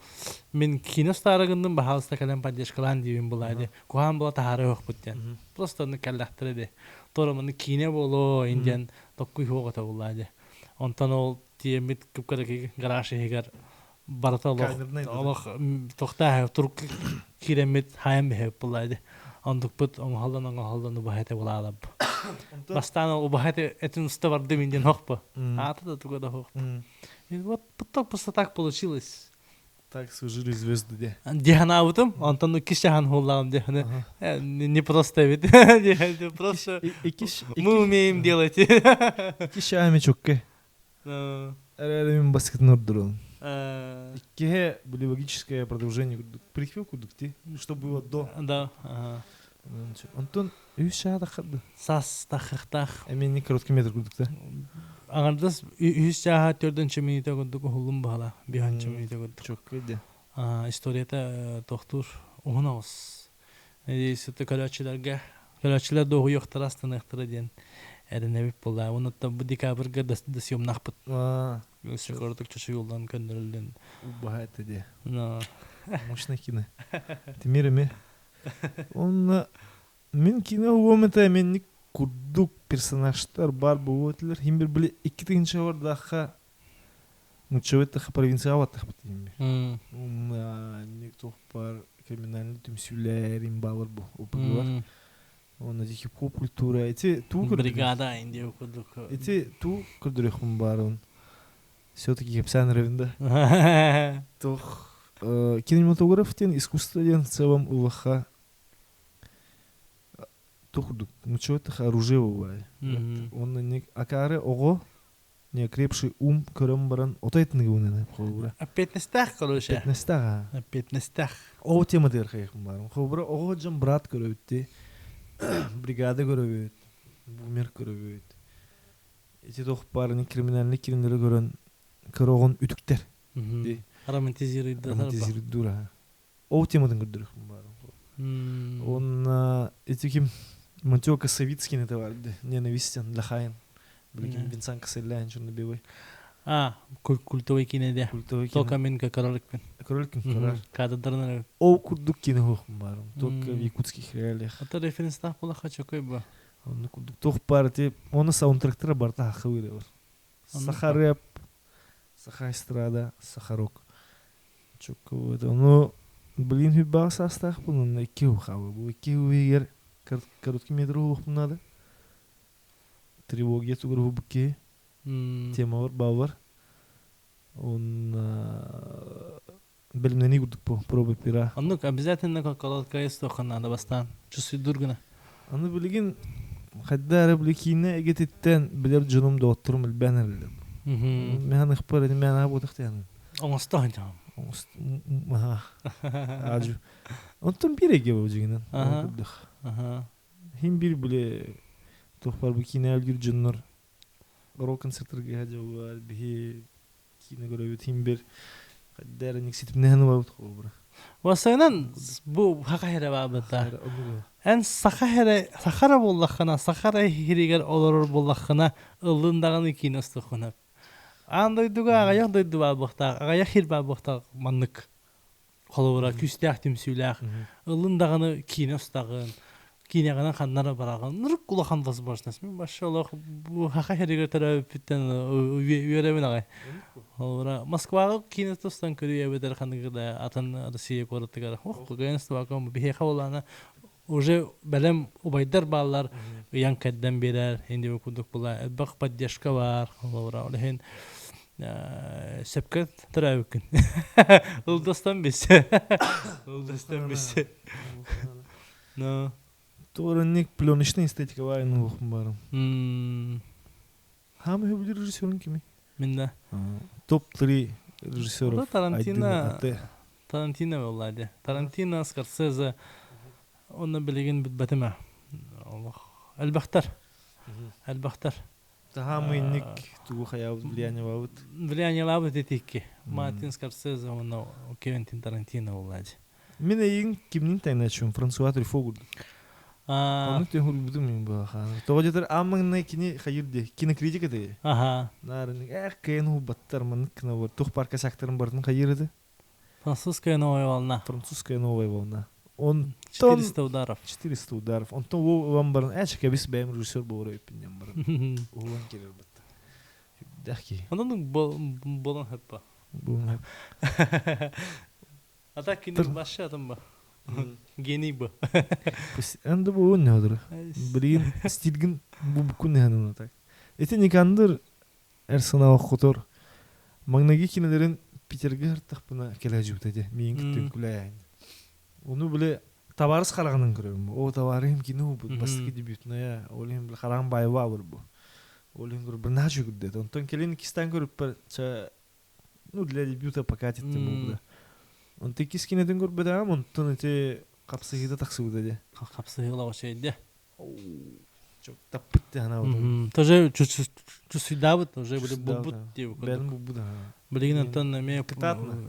мен кино старыгындын бахалыста калем поддержкалан дейм булды. Куан була тахары ок буттен. Просто аны каллахтырды. Тороманы кино боло инден токкуй хогата булды. Онтан ол тиемит кыпкадагы гаражы хегер барата олох тохта турк киремит хайм бе булайды. Ондук бут оңхалдан убахата булалап. Бастан убахата этин уста барды минден хокпу. Ата туга да хок. И вот потом просто так получилось. Так служили звезды де. Диханаутым, Антону кишахан холлам де. Не просто ведь. Просто мы умеем делать. Кишами чокке. Эрелемин баскет нордурун. Икке были логическое продолжение приквел кудукти, что было до. Да. Антон, үйшада хады. Сас тахтах. Эмен короткий метр кудукта. Агардас үйшаха 4-нче минутта кудук хулум бала. 5-нче минутта кудук. Чокке де. Историята тохтур угунавыз. Эдисете калачыларга, калачылар догу yoktарастан ыктыры ден. Эренебип болла. Онутта бу декабрга да съемнах бут. Көрдүк чөчө жолдан көндөрүлдүн. Убахата де. Мощный кино. Тимиреме. Он мен кино уомета мен курдук персонаждар бар болотлар. Химбир биле 2-нче вардаха Нучеветтаха провинциалаттах битим. Никто пар криминальный тумсюлер имбалар бу. Опыгвар. Он эти хип-хоп культура. Эти ту бригада индия кудук. Эти ту кудурехум барун. Все-таки хепсан ревенда. Тох кинематограф тен искусство тен в целом улаха. Тохудук. Нучеветтаха оружие бывает. Он не акаре ого. Не крепший ум көрөм баран отайтын гүнене хобра. 15-тах короче. 15-тах. 15-тах. О тема дер хайхым барым. Хобра ого жан брат көрөбүтти. Бригада көрөбүт. Бумер көрөбүт. Эти тох барын криминальный киримдер көрөн көрөгөн үтүктер. Романтизирует дура. о темадан көрдөрүк бар. Он этиким Монтёка Савицкий это варды. Ненавистен Лахайн. Блин, Винсан Касселян чёрный белый. Культовый кинеде. Культовый Только мен короликпен. Королькин король. Кадрларны. О курдук кино бар. Только в якутских реалиях. Ата референстах була хачокой ба. Он курдук тох парти. Он саундтректера барта хавыры бар. Сахарэп, Сахайстрада, Сахарок. Чоко это. Ну, блин, хиба састах был на икеу хавы. Был икеу егер короткий метр ух надо. Тревоги тугру бубке. Тема бар, бавар. Он белмнени курдук по пробы пира. Аннук обязательно колодка истохан надо бастан. Чувствуй дургана. Аны билген хаддары билкине эгетиттен билер жонум доктурум билбенер. Мен ихпар эди мен абутактан. Оңостан жам. Ажу. Онтон биреге божигинен. Хим бир биле тохпар билкине алгыр жоннор. Рок концерттерге хажабар бихи кине көрөбүт хим бир хаддары никситип неханы бабыт кобура. Васайнан бу хакайра бабыта. Эн сахара боллахана, сахара хиригер олорор боллахана ыллындаганы киностохунап. Андай дуга агаяк дойду бабыта, агаяк хир бабыта маннык. Колора күстәк тимсүләк. Ыллындаганы киностагын, кинягана ханнара бараган. Нурк кулахан возможность. Мен башалах бу хакайригер тарапиттен үйрәмен агай. Олора Москвага киностостан көрүе бедер ханныгда атын Россия городтыгар. Ох, генстоваком бихе хавлана уже белем убайдар баллар янкаддан берер инде кудук була бак поддержка бар олора олен сепкет тарабыкын улдастан бис но торник пленочная эстетика вайну бар. Хам хебли режиссерин кими? Минда топ-3 режиссеров. Тарантино владе. Тарантино, Скорсезе. Оны билеген битбетеме. Аллах. Албахтар. Тахамыйник тугу хаяв влияние бабыт. Влияние бабыт этики. Мартин Скорсезе, оны Квентин Тарантино владе. Мен эйин кимнин тайначым Франсуа Трюфо. Оны тен хурбудум мен баха. Тогодетер аммыңны кини хайырды. Кинокритика де. Нарын кен хубаттар мынык на бар. Тух парка сакторын бардын хайырды. Французская новая волна. Он 400 ударов. 400 ударов. Он то вам барн эчке бис бэм режиссер боора өпүнөн бар. Улан келер бат. Дахки. Онун болон хеппа. Болон. Ата кине башы атым ба. Гений ба. Энде бу не одыр. Брин стилген бу бүкүн ханына так. Эти никандыр Арсенал хотор. Магнаги кинелерин Питерге артыкпына келе жуптады. Мен күтүн күләйин. Onu bile tavarız karağının görüyorum. O tavarım kino bu basit debütüne ya. Olayım bile karağın bayva var bu. Olayım bir naçı güddet. Ondan kelin ikisinden görüp per ça ну для дебюта покатит тему да. Он таки скинеден гөр бедам, он тонете капсыгыда таксыгы да. Капсыгыла ошейде. Çok tapıttı ana oldu. Тоже чувствуй давит, уже были бубут тип. Ben bu da. Блин, Антон, мне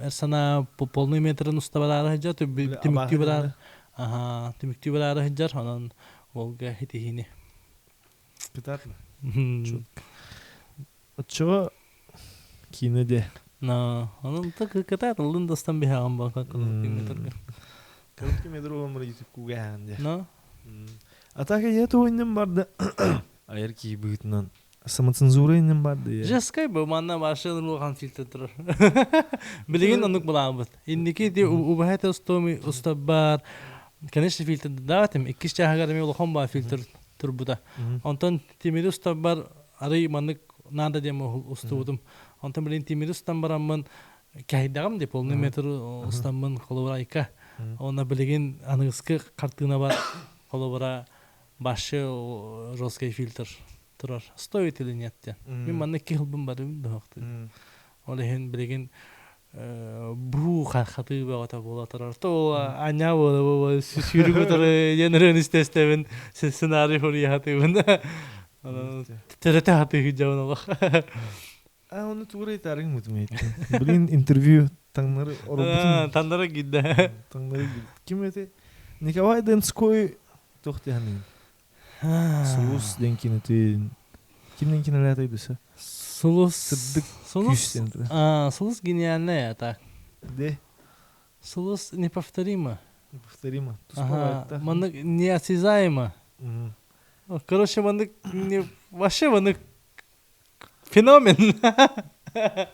Эрсана по полный метр уставала хаджа, ты миктибара. Ага, ты миктибара хаджа, он Волга хитихини. Питатно. Отчего кинеде. На, он так катает, он достан бегам ба как метр. Короткий метр он может куган. На. А так я то инем барды. Айрки бытнан. Самоцензура инем барды. Жескай ба манна башын рухан фильтр турар. Билеген анук буламбыт. Инники де убахата стоми устабар. Конечно фильтр датым 2 чагар ме улхан ба фильтр турбуда. Антон тимир устабар арый маннык нада дем устубудум. Антон билен тимир устамбараммын кайдагам деп полный метр устаммын холорайка. Она билеген аныгыскы картына бар холора башы жесткий фильтр турар. Стоит или нет? Мен маннык кылбым бар да вакыт. Олehen билеген бу хаты багата бола турар. То аня бола сүрүгүтөр янерен истестебин сценарий хорияты. Терете хаты жабын алах. Onu tuğrayı tarih mutmaydı. Bilin interview Таңнары оробутун. Тандара гидде. Таңнары гид. Ким эти? Николай Донской тохтяны. Сулус денкинетин. Кимнен кинелер айтыса? Сулус. Сыддык Сулус. күстен. Сулус гениальная, так. Де? Сулус неповторимо. Неповторимо. Ага. Мандык неосязаемо. Короче, мандык вообще мандык феномен.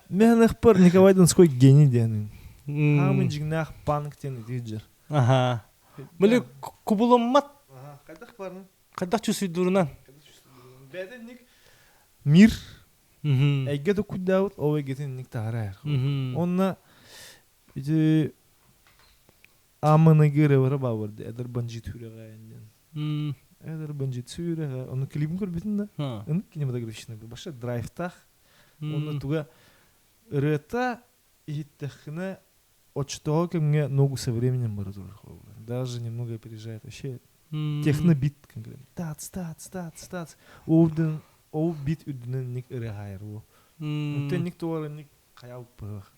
Мен пар Николай Донской гений денин. Хамын жигнах панк тен диджер. Ага. Были кубуломат. Ага, кайдах барны? Кайдах чувствуй Беденник мир Мгм. эйге да куддаут, о эйгетен ник таарайр. Мгм. Онна ити аманы гыры бабырды. Эдер банжит хүрегайнден. М. Эдер банжит сүрегай. Оны клибин көрбүтүн да. Ха. Аны кинематографичный. Баша драйвтах. Оны М. туга рыта иттехне очтого кемге ногу со временем барадур. Даже немного опережает. Вообще технобит конкретно. Тац. Оуден бит үдүнөн ник ыры хайр. Тен ник туара ник каял пах.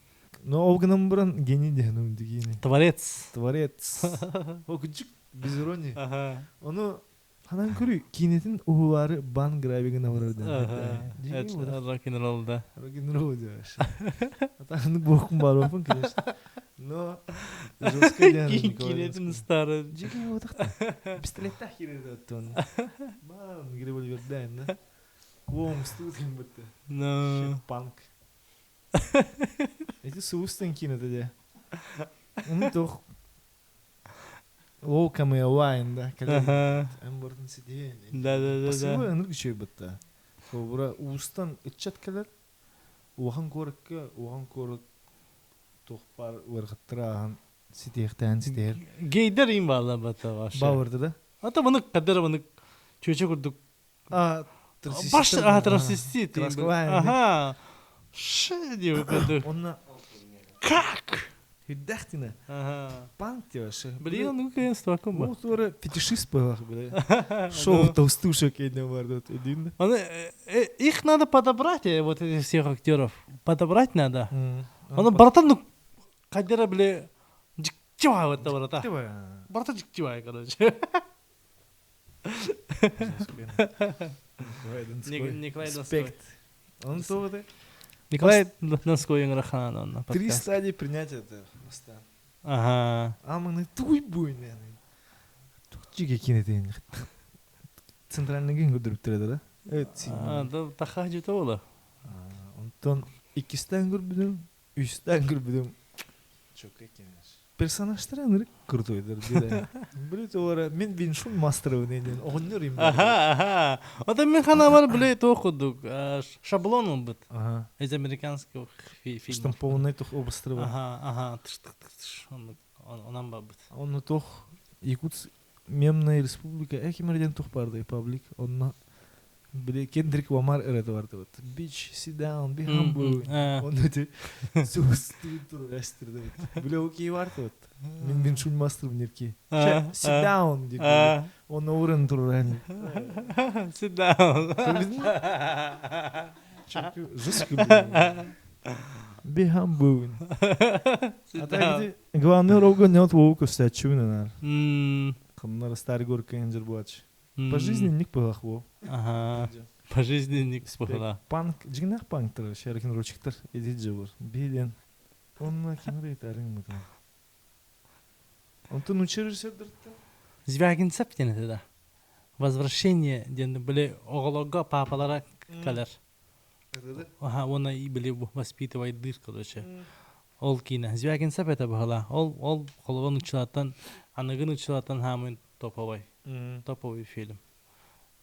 Но овганам бран гений дегенум дигини. Творец. Творец. О күчүк без иронии. Ага. Оны ханан көрү кинетин уулары бан гравигина барады. Это рок-н-ролл, да. Рок-н-ролл деш. Атаны бокун бар опун конечно. Но жестко дегенум. Кинетин старый. Жеке отакта. Пистолеттах киреді оттон. Бан револьвер дайын да. Уом студен бітті. No. Панк. Эти суустан кинеті де. Оны тоқ. Ол камея вайн да. Ага. Эмбортын сиден. Да. Пасывы аныр күшей бітті. Собыра уустан үтчат келер. Оған көрік тоқпар варғыттыраған сидектен. Гейдер им бала бата вообще. Бауырды да. Ата мынык кадер мынык чөчө курдук. Баш трансвестит. Красковая. Ага. Ше диyor кадер. Онна Как? хүддәхтина. Ага. Панк деваши. Блин, ну конечно, таком Ол ба. тура фетишист байлах бля. Шоу толстушек едем барды один. Их надо подобрать, вот этих всех актеров. Подобрать надо. Оны братан, ну, кадера, бля, жиктивай вот это брата. Брата жиктивай, короче. Николай Донской. Он то Николай Донской Инграхан, он. Три стадии принятия это. Ага. Аманы туй буйны. Тукчиге кинетен. Центральный ген көдүрүптүрөдү да. Да, таха жута бола. Онтон 2-стен көрбүдүм, 3-стен көрбүдүм. Чок экенеш. Персонаждар аныр куртойдор бире. Бирет олар мен Виншун мастеров неден огоннор им. Ага. Ата мен хана бар биле токудук. Шаблон бит. Ага. Из американских фильмов. Штампованный тох обыстрывал. Ага. Онан ба бит. Он тох Якутск мемная республика экимерден тох барды паблик. Он биле Кендрик Ламар эрет барды вот. Bitch, sit down, be humble. Он эти суструктур растырды. Биле окей барды вот. Мен Виншун мастер внерки. Sit down деп. Он орын туран. Sit down. Жестко. Be humble. А так главный рога не от волка стачуна. Хамнар старый горка энджер буач. По жизни ник пахло. Ага. По жизни ник пахла. Панк, жигнах панктар, шеркин ручиктар, эдит жабыр. Биден. Он на кимрейт арин мутан. Он то нучеришься дыртта. Звягин септен это да. Возвращение, ден были оголога папалара калер. Ага, он и были воспитывает дыр, короче. Ол кине. Звягин сеп это бахала. Ол холгон училаттан, аныгын училаттан хамын топовый фильм.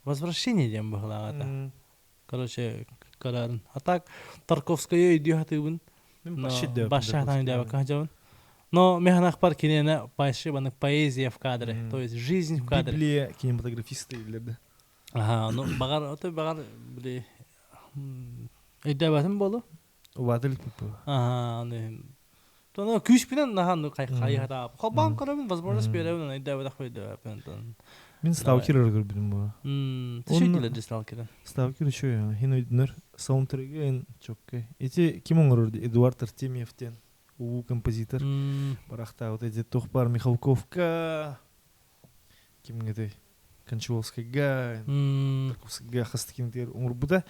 Возвращение ден бахала ата. Короче, карарын. А так Тарковская идея тыбын. Башша там идея каждый. Но механах пар кинене поэзия в кадре, то есть жизнь в кадре. Библия кинематографисты или да. Ага, ну багар бли идея батым болу. Вадыл типа. Ага, не. То ну күшпинен нахан кайхата. Холбан карабин возможность беребин идея батахой да пентон. Мен сталкерер көрбүдүм бу. Тишегиле сталкер. Сталкер ещё я. Хин өйдүнөр саундтреге чокке. Эти ким оңорурду? Эдуард Артемьевтен. композитор. Барахта вот эти тохпар Михалковка, кимгетэй Кончаловскайга, Тарковскайга хастыкинтер умурбута.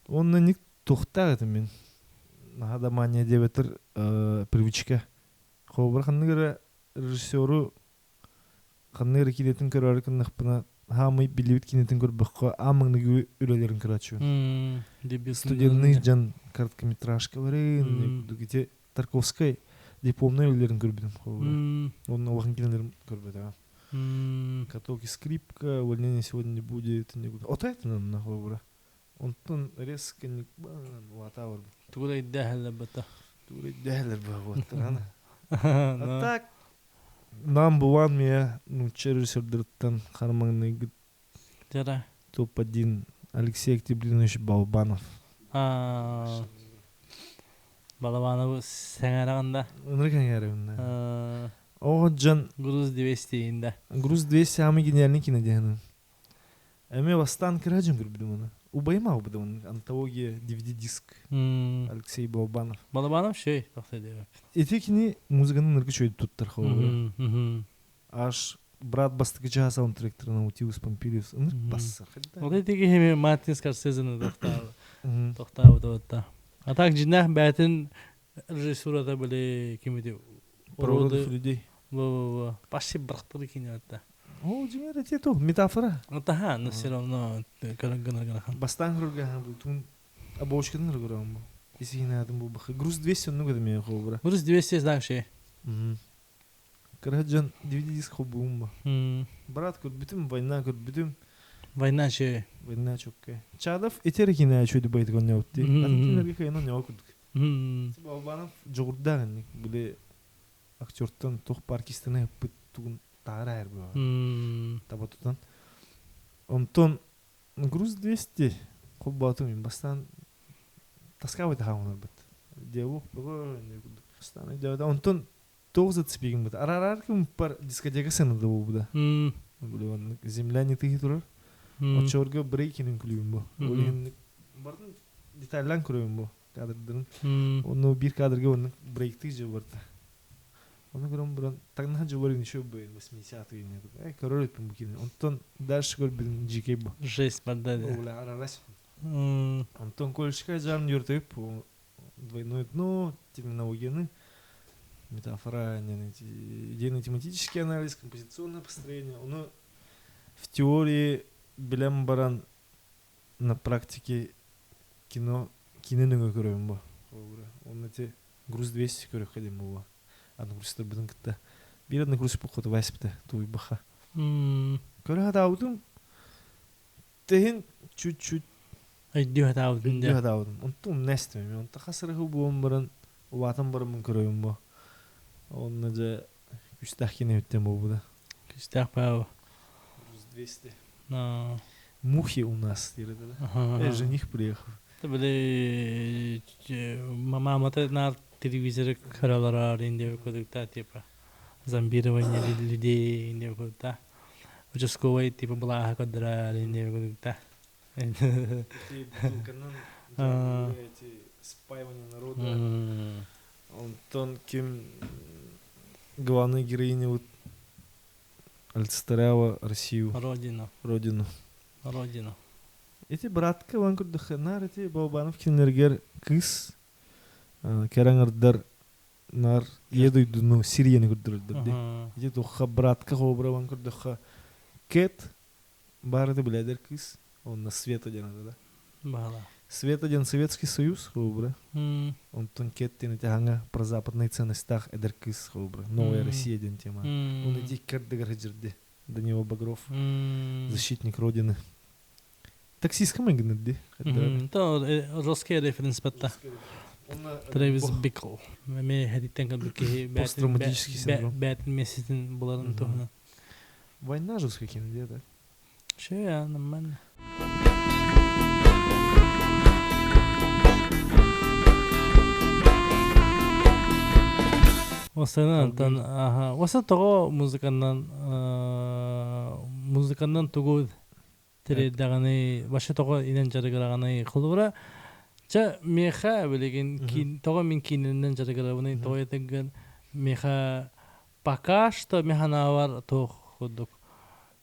Он на них тухта это мен. Нахадамания дебетер привычка. Хобар ханныгара режиссеру ханныгара кинетин көрөр кыннахпына хамы билибит кинетин көрбөккө амыңны үлелерин кырачу. Студентный жан короткометражка барын, дугите Тарковской дипломный үлелерин көрбөдүм хобар. Onun Allah'ın кинелерин көрбөдүм. Каталоги скрипка, увольнения сегодня не будет. Вот это на хобара. Он резко не ватавр. Тугай дәһәлләр бата. Тугай дәһәлләр вот рано. А так нам булан мне режиссердерден харманный Жара. топ-1 Алексей Октябринович Балабанов. Балабанов сәңәрәгәндә. Онрыган ярында. О жан Груз 200 инде. Груз 200 самый гениальный кинодианы. Эме вастан кыражым көрбүдүм аны. Убаймау быдым антология DVD-диск. Алексей Балабанов. Балабанов şey тохта деп. Этекини музыканын ыргы чөйдү туттар хобара. Аш брат бастыгы жаа саундтректору Наутилус Помпилиус ыныр басса. Вот этики хеме Мартин Скорсезе тохта вот. А так жинах бәтин режиссурада биле кимди Проводов людей. Во. Почти брахтыр кинода. О, жимер эте то метафора. Отаха, но все равно карагана. Бастан хурга тун обочкадан хургам. Исина адым бу бах. Груз 200 ну гадам я хобара. Груз 200 знаешь şey. Караджан DVD-диск хобумба. Брат көр бүтүм война көр бүтүм. Война şey. Война чокка. Чадов этерекине чөйдү байтыган неотти. Атинерге кайно неокудук. Балбанов жогурдаган биле актёртан тох паркистene пыттугун таарайр бу. Табатутан. Онтон груз 200 коббатым мен бастан таскавайт хаунар бит. Деву бу не буду. Бастан девда онтон тоғыз цепигин бит. Арараркым пар дискотекасына да буда. Биле земля не тыгы турар. Очорга брейкинин клюм бу. Олин бардын детальдан көрөм бу. Кадрдын. Onu bir кадрга onu брейкти же барда. Onu görüm буран тагна жолорун еще бы 80-е не. Ай, король пим букин. Онтон дальше көрбүн жеке бу. Жесть бада. Ола арарас. Антон Кольшка жан юртып двойное дно, терминологияны, метафора, идейно-тематический анализ, композиционное построение. Он в теории билем баран на практике киноның көрөм бу. Он эти груз 200 көрөк кадим бу. Аны грузтар бидин кытта. Bir adını груз покоты васпта туй баха. Көрө адаудым. Техин чуть-чуть Айдиу адаудым. Айдиу адаудым. Онтун нестем. Он тахасыры буум баран улатан барам көрөм бу. Он же күстах кине өттем бу да. Күстах бау. Груз 200. Мухи у нас тирде да. Жених приехал. Böyle мамата на телевизоре каралар инде кодукта типа зомбирование людей инде кодукта участковый типа была кодра инде кодукта эти спаивания народа. Он кем главная героиня вот олицетворяла Россию. Родину. Эти братка ван курдахнар эти Балабанов кинергер кыз кераңырдар нар едуйдуну Сирияны курдурдар ди. Эти тоха братка хобра ван курдаха кет барды биледер кыз. Он на Света жанада да. Бала. Света жан Советский Союз хобра. Он тон кет тен эти ханга про западные ценностях эдер кыз хобра. Новая Россия ден тема. Он эти кардегар хаджирди. Данила Багров. Защитник Родины. Таксистка мэгнэдди. То русский референс бата. Трэвис Бикл. Мен хадиттен калбыки посттравматический синдром. Бәтин меситин буларын тухна. Война жесткая кино, да? Че я нормально. Осанан аха. Оса того музыкандан тугу тередаганы башы того инен жарыгыраганы кылбыра Ча меха билеген кин тога мен киненен жарыгырабыны тоятыгын меха пока что механавар тохудук.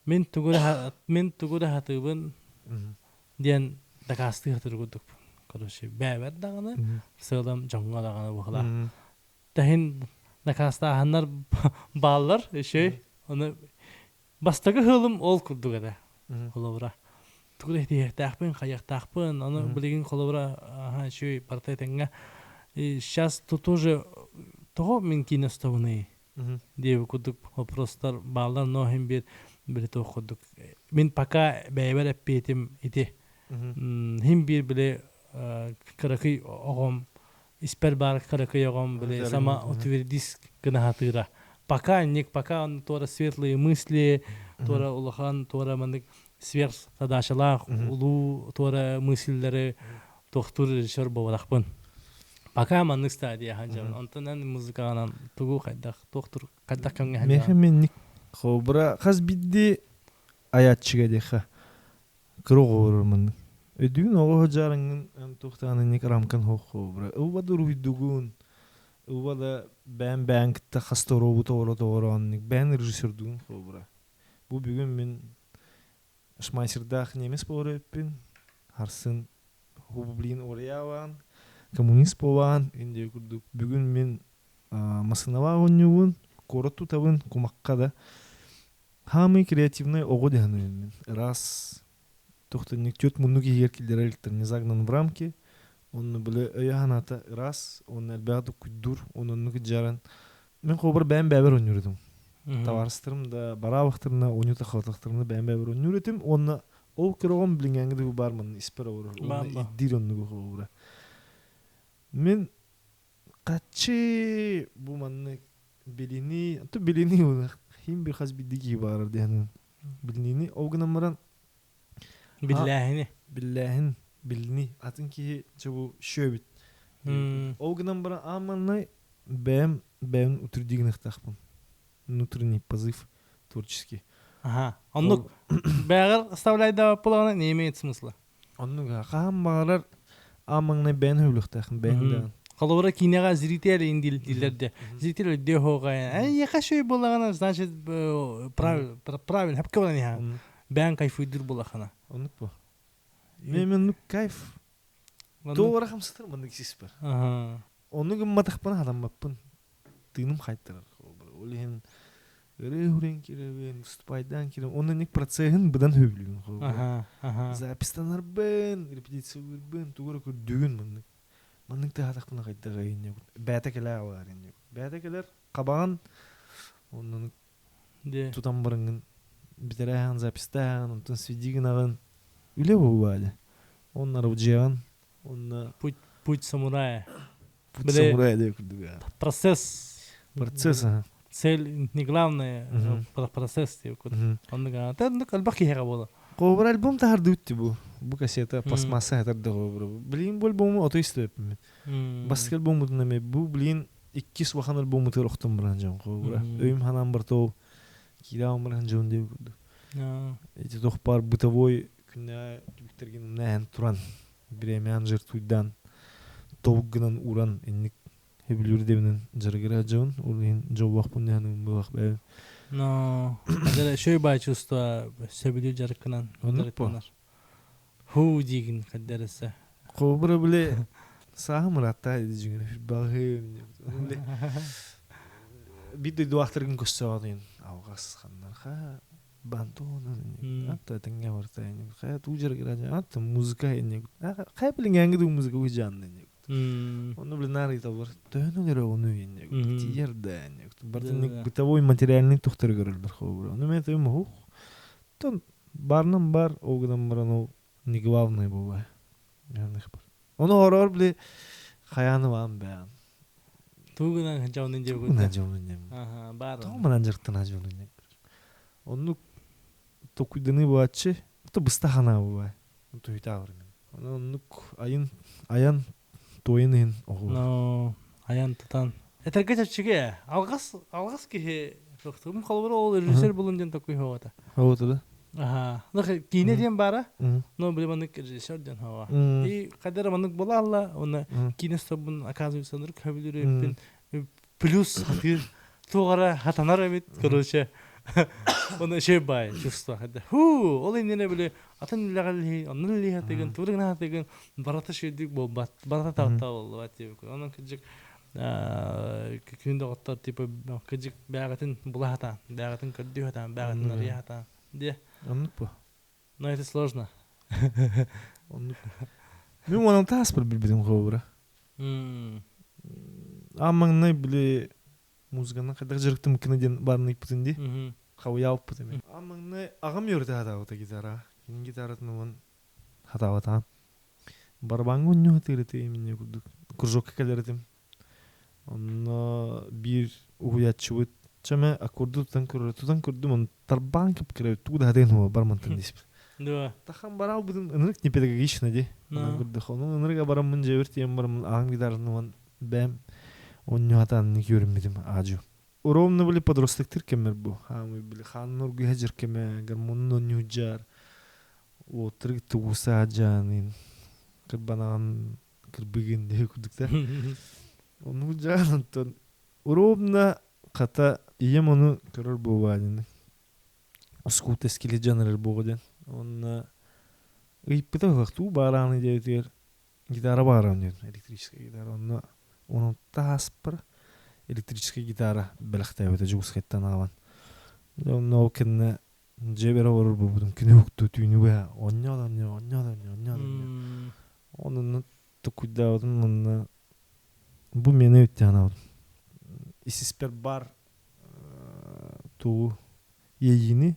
Мен тугура хатыбын ден дакасты хатыргудук. Короче, бәбәр даганы, сылам жоңга даганы бухла. Тахин дакаста ханнар баллар, эше, оны бастагы хылым ол курдугада. Холовра. Тугура тахпын, каяктахпын, оны билеген холовра, шөй партайтенга. Сейчас тут уже того мен киностовны. Деп кудук вопростар баллар нохим бир тохудук. Мен пока бәбәр әппетим ите. Хим бир биле каракый огом испер бар каракый огом биле сама утвердис гына хатыра. Пока он тора светлые мысли, тора улахан, тора мандык сверх задачалар, улу тора мысльләре тохтур режиссер булакпын. Пока мандык стадия ханжан. Онтан музыканан тугу кайдак тохтур кайдак кемге ханжан. Мехменник хобра хаз бидди аятчыга деха. Кругормын. Өдүн ого жарыңын тухтаны ник рамкан хобра. Убаду руйдугун. Убада бән китте хастору тоорон бән режиссердугун хобра. Бу бүгүн мен Шмайсердах немес болыппын. Харсын хублин оряван. Коммунист болан, инде күрдүк. Бүгүн мен масынава ойнуун, короту табын кумакка да. Хамы креативный ого дегенмен. Раз тохтанник тёт мунуги еркилдер электр не загнан в рамки. Он биле ыяханата раз, он элбагы күдүр, онунук жаран. Мен хобыр бәбәр ойнурдум. Таварстырым да барабактырына, ойнута хатактырына бәбәр ойнурдум. Онна ол кирогон билингенги бармын, испер оор. Онна иддир оннугу хобыр. Мен качы бу манны билини ол хим бир хаз бидиги бар дегенин. Билини огнамаран биллахин билни атынки чабу шөбит. Огнамаран аманны бэм утрдигных тахпын. Внутренний позыв творческий. Ага. Оннук бәгәр оставляйда планы не имеет смысла. Оннуга хамбалар амаңны бән хөвлөхтәхин бәндән. Холовра кинега зритель индилдилерде. Зритель де хогая. Я хочу булагана, значит правильно. Хәп кабан я. Бән кайфуйдыр булагана. Оннук бу. Мен кайф. Тоора хамсытыр мындык сиспер. Ага. Оннук матахпан адам баппын. Тыным хайтыр. Олен регурен киребен, выступайдан кирем. Онны ник процесин будан хөвлүгүн. Ага. Запистанар бен, репетиция бен, тугура күрдүгүн мындык. Мындык та хатакпына кайдыга инне. Бәтекелер бар инне. Бәтекелер кабаган онны тутан барыңын битерәһән запистан, онтан свидигин агын. Үле булбады. Оннары уҗаган, онны путь самурая. Путь самурая деп күрдүгә. Процесс. Цель не главное, процесс деп күрдү. Оннуга тәндик албаки хәгә була. Кобра альбом тахарды үтті бу. Бу кассета пластмасса хәтәрдә кобра. Билин бу альбому ото истеп. Баскел альбому динеме бу билин 2 субхан альбому тырыктым белән җан кобра. Өйм ханам бер тоо кирам белән җан дип күрдү. Эти тохпар бытовой күнә биктергән нәһән туран. Биремян жертуйдан тоггынан уран инник хеблүр дебинен җыргыра җан. Улин җавак буннан бу вакыт. Но, это шөй бай чувство сөбүлү жаркынан. Ху дигин каддерсе. Кобра биле саамрата дигин багы. Бидде дуахтыргын көссөдүн. Алгас ханнарга бантонун. Атта теңге бартайын. Кая тужыргыра жа. Атта музыка эне. Кая билингенги ду музыка уҗанды. Onu bilenler italar. Tönü göre onu yine. Tiyerde. Bartınlık bıtavoy materyalini tuhtır görülür. Onu metem hu. Ton barnam bar oğlan baran o ne главное бува. Yani хбар. Onu horor bile хаянı var ben. Тугунан жаунын жеп көтө. Жаунын жеп. Ага, бар. Томан жыртына жаунын жеп. Onu токуйдыны буачы. То быстахана бува. То итавр. Onu аян тойнын ого. Но аян тутан. Это алгас ки рөхтүм холбор ол режиссер булунден такой ховата. Ховата да. Ага. Ну кине диен бара. Но были манык режиссер ден хава. И кадер манык бола алла, оны кине стобун оказывается нур кабилюреппин плюс хатыр тугара хатанар бит, короче. Оны şey бай, чувство. Ху, ол инене биле атын лагалли, онны ли хатыгын, тургына хатыгын барата шейдик бол барата тавта бол бат деп. Онун кыжык күндө готтор типа кыжык багатын булахата, багатын көрдү хата, багатын ария хата. Де. Анныкпы. Но это сложно. Анныкпы. Мен онан таспыр билбедим хобра. Амаңны биле музыканы кайда жырыктым кинеден барны иппитинди. Хавый алып битем. Амаңны агам йөртә хата ота гитара. Кин гитаратны хатаватан. Барабан гоню тирете мине кудук. Кружокка келеретим. Онно бир уятчыбыт чаме аккорду тутан көрдүм он тарбан кеп кире туда хаден хо бармантын дисп. Да. Тахан барал будун ынырык не педагогично ди. Көрдү хону ынырыга барамын жеберт ем барамын агам гитараны бэм онню хатан көрмөдүм ажу. Уровны были подростектер кемер бу. Хамы били хан нургу хежер кеме гармонно нюджар. Отрыг тугуса жанин. Кырбанан кырбыгын де күдүктө. Onu canıntın. Urobna kata iyem onu görür bu vadini. Skut eskili canırır bu giden. Onu ipte vaktu bağlanı diyor. Gitara bağlanı diyor. Elektrikli gitar. Onu taspır. Elektrikli gitara belakta evet cugskettan alan. Onu okenne cebere vurur bu budun. Kine huktu tüyünü be. Onyadan. Onu tukudavdın onu. Bu meni ötüyanavdım. İsisper bar tuğu yeyini.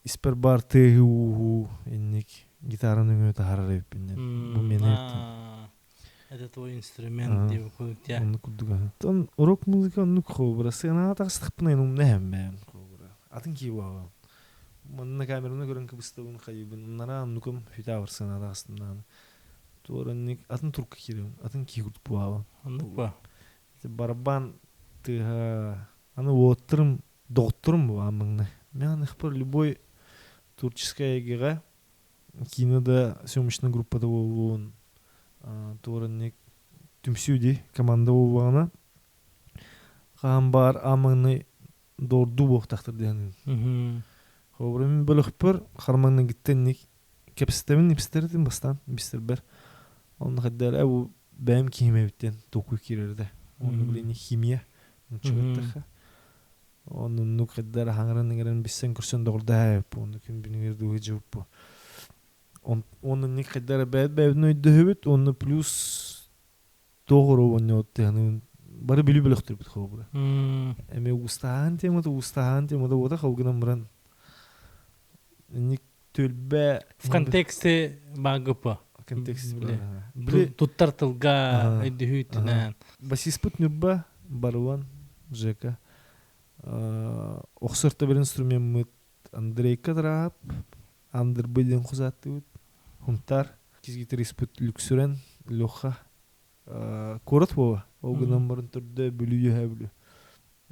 İsper bar tehu ennik gitarının öte harar öpünden. Bu meni ötüyanavdım. Это твой инструмент, дип кудук. Onu kuduk. Ton rock muzika onu kobra. Sena taqsıq pınayın ne hem kobra. Atın ki bu. Manna kamerana görün ki bıstavın kaybın. Onlara annukum hüta var sena taqsından. Tuorannik атын турка кирем, атын кигут буава. Анныкпа. Барабан тыга аны отырым, докторым бу амыңны. Мен аны хпар любой творческая эгега кинода съемочная группада болуун. Туоранник түмсүди команда болугана. Кам бар амыңны дорду боктактыр дегенин. Хобрым бөлөкпөр хармаңны гиттенник кепстемин ипстердин бастан бистербер. Onu kadar bu benim kimya toku kirerde. Onu bileni kimya. Çıktık. Onu nu kadar hangaran ngaren bisen kursun doğruda hep. Onu kim binir duyu cevap bu. Onu ne kadar beyno dövüt onu plus doğru onu yani bari bili bilektir bit xobra. Eme ustahan tema da oda xognan bran. Ник төлбе в контексте багыпа. Контекст Туттар тылга эдүһүтүнөн. Басиспут нүбба баруан жека. Оксорта бир инструмент Андрей Кадрап, Андер Биден хузаттыт. Хунтар кизгитариспут люксүрен лоха. Корот бо. Огынан барын төрдө бүлүгө хаблу.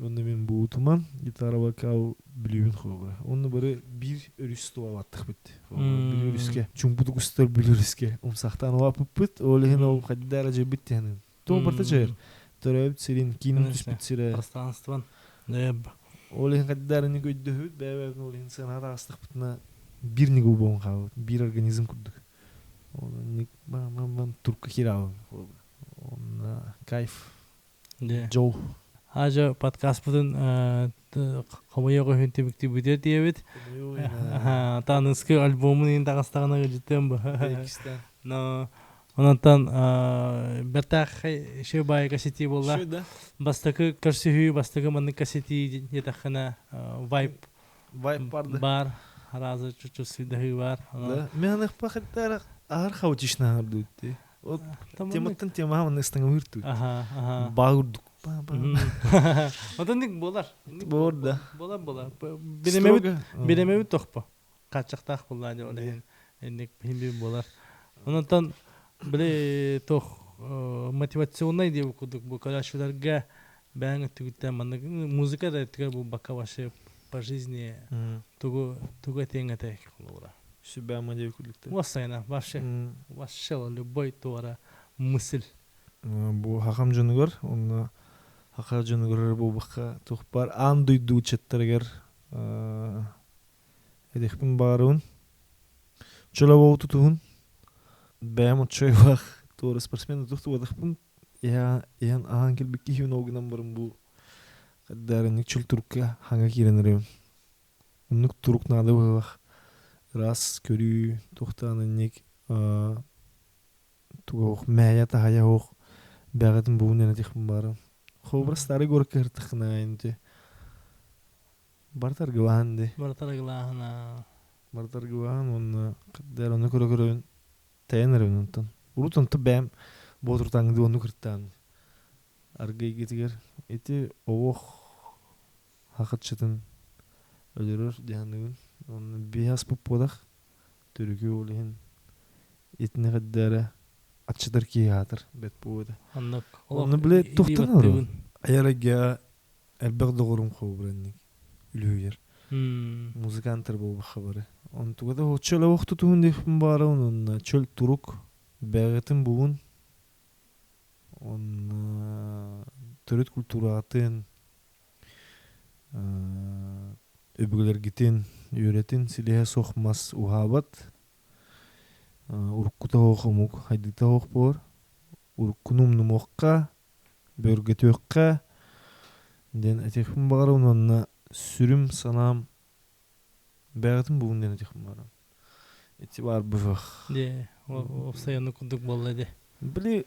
Onu men bu tuman gitara bakau biliyun xobra. Onu bare bir örüstü avattık bitti. Bir örüske. Çünkü bu kustur bir örüske. Sahtan vapıp bit. Olehin o kadar acı bitti yani. Tom barta çayır. Töröp serin kinin tüspüt sire. Пространстван. Неб. Olehin kadar ne gördüğüt. Bebe olehin sanata astık bitna. Bir nigu bon xav. Bir organizm kurduk. Onu nik bam turka kirav. Ona kayf. Joe. Ажа подкаст бүтін қомайоғы хүнтемікті бүдер дейбет. Таныски альбомын ең дағыстағына көжеттен бұ. Онантан бәттақ шөй бай кассети болла. Бастықы көрсіхүй, бастықы манны кассети етақына вайп бар. Харазы чүрсүйдігі бар. Мен ықпа қаттар ағыр қаутишна ағырды өтті. Тематтан тема ғамын ұстаңа өртті. Бағырдық. Отандык болар. Болда. Болар. Билемебит тохпа. Качактак булла деп ойлойм. Эндик билбей болар. Онтон биле тох мотивационный деп кудук бу карашуларга баң түгүттен музыка да тиге бу бака башы по жизни тугу теңете кулура. Сүбәмә дип күлектә. Васайна вообще любой туара мысль. Бу хакам жөнүгөр, онна хака жөнүгөр бу бакка тухпар ан дуйду четтергер эдекпин барын. Чола болту туун. Бәм чойвах тур спортсмен тухту вадахпин. Ян ангел бики хун огнан барым бу. Каддарник чул турка ханга киренерем. Унук турук нады бах. Раз көрү тухтанник тугох мәя тахая ох бәгәтен буын яна тихм бары. Хобра старый город кертхна инде. Бартар гванде. Бартар гван он каддар оны көрөгөрөн тәйнерен онтон. Урутон бәм бодуртаңды оны кырттан. Аргай гитигер эти ох хакытчытын өлөрөр дияныгын. Он бияс поподах түрүгү олен этне каддара атчыдар киятыр бет бууда. Оны биле туктаныр. Аярага элбек догорум хобранник үлүгер. Музыкантыр бу хабары. Он тугада чөла вакыты туун деп бары онун чөл турук бәгәтен буун. Он төрөт культуратын өбүгөлөр гитин үйрөтин силеhe сохмас ухабат. Уруккута охумук хайдыта охпор. Уруккунум нумокка бөргөтөккө ден этехим бары онна сүрүм санам бәгәтен буун ден этехим бары. Эти бар бывах. Де, офсаяны кудук болду. Били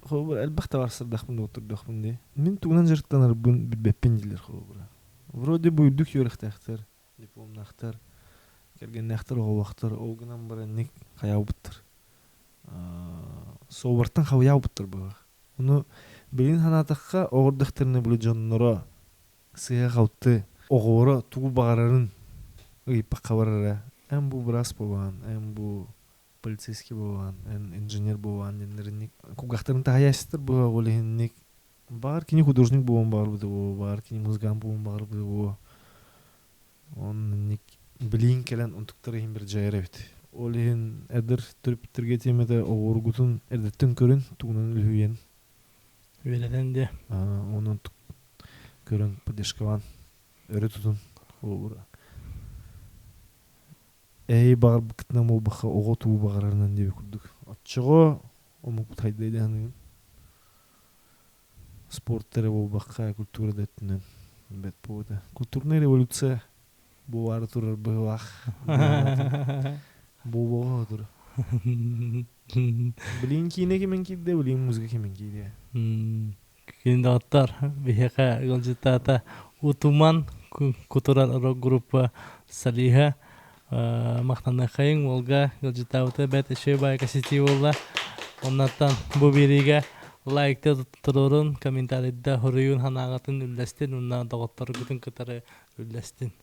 хобыр албакта бар сырдакмын отурдакмын де. Мен тугунан жырттанар бун билбеппен дилер хобыр. Вроде бы дух юрахтахтар, дипломнахтар, кергеннахтар оғуақтар, оғынан баранник қаяу бұттыр. Соғырттан қауяу бұттыр бұға. Оны білін ханатаққа оғырдықтарыны білі жоннора, сыға қауытты, оғуыра туғу бағарарын ұйыппақ қабарара. Әм бұл бірас болған, әм бұл полицейский болған, әм инженер болған, енерінник. Куғақтарын тағаясыстыр бұға олығынник. Бар кини художник болған бар бұды бұ, бар кини музыкант болған бар бұды бұ. Он білейін келен ұнтықтары ең бір жайыр әбет. Ол ең әдір түріптерге темеді оғырғытын әрдеттен көрін тұғынан үлхуен. Өледен де. Оның көрін поддержкаван өрі тұтын. Әй бағар бұқытынан ол баққа оғы туғы бағарарынан деп күрдік. Атшығы омық бұт хайдайды анығын. Спорттары бол баққа культура дәттінен бәт болды. Культурная революция бұл ары тұрар бұғақ. Бұл бұға тұр. Білейін кейіне кемен кейді, білейін музыка кемен кейді. Кейінде аттар, бейхеқа ғылжыттата Утуман кутурар рок-группа Салиха мақтанна қайың олға ғылжыттауыты бәт үші бай кәсети олға. Оннаттан бұл береге лайкта тұрырын, комментарийда хорыйын ханағатын үлләстен, онна дағыттары күтін кітары үлләстен.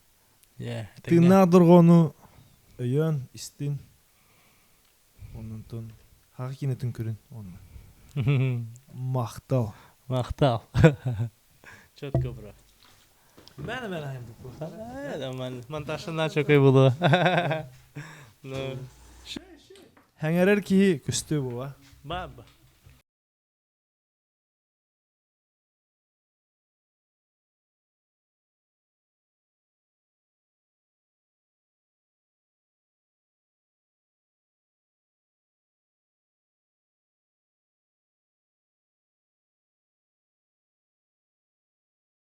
Тына дұрғаны өйен, істен, оннан хақы кенетін көрін. Мақтал. Мақтал. Чөткі бұра. Мәні айым бұл. Монташына чөкөй бұлы. Хәңерер ки көсті бұға. Ба.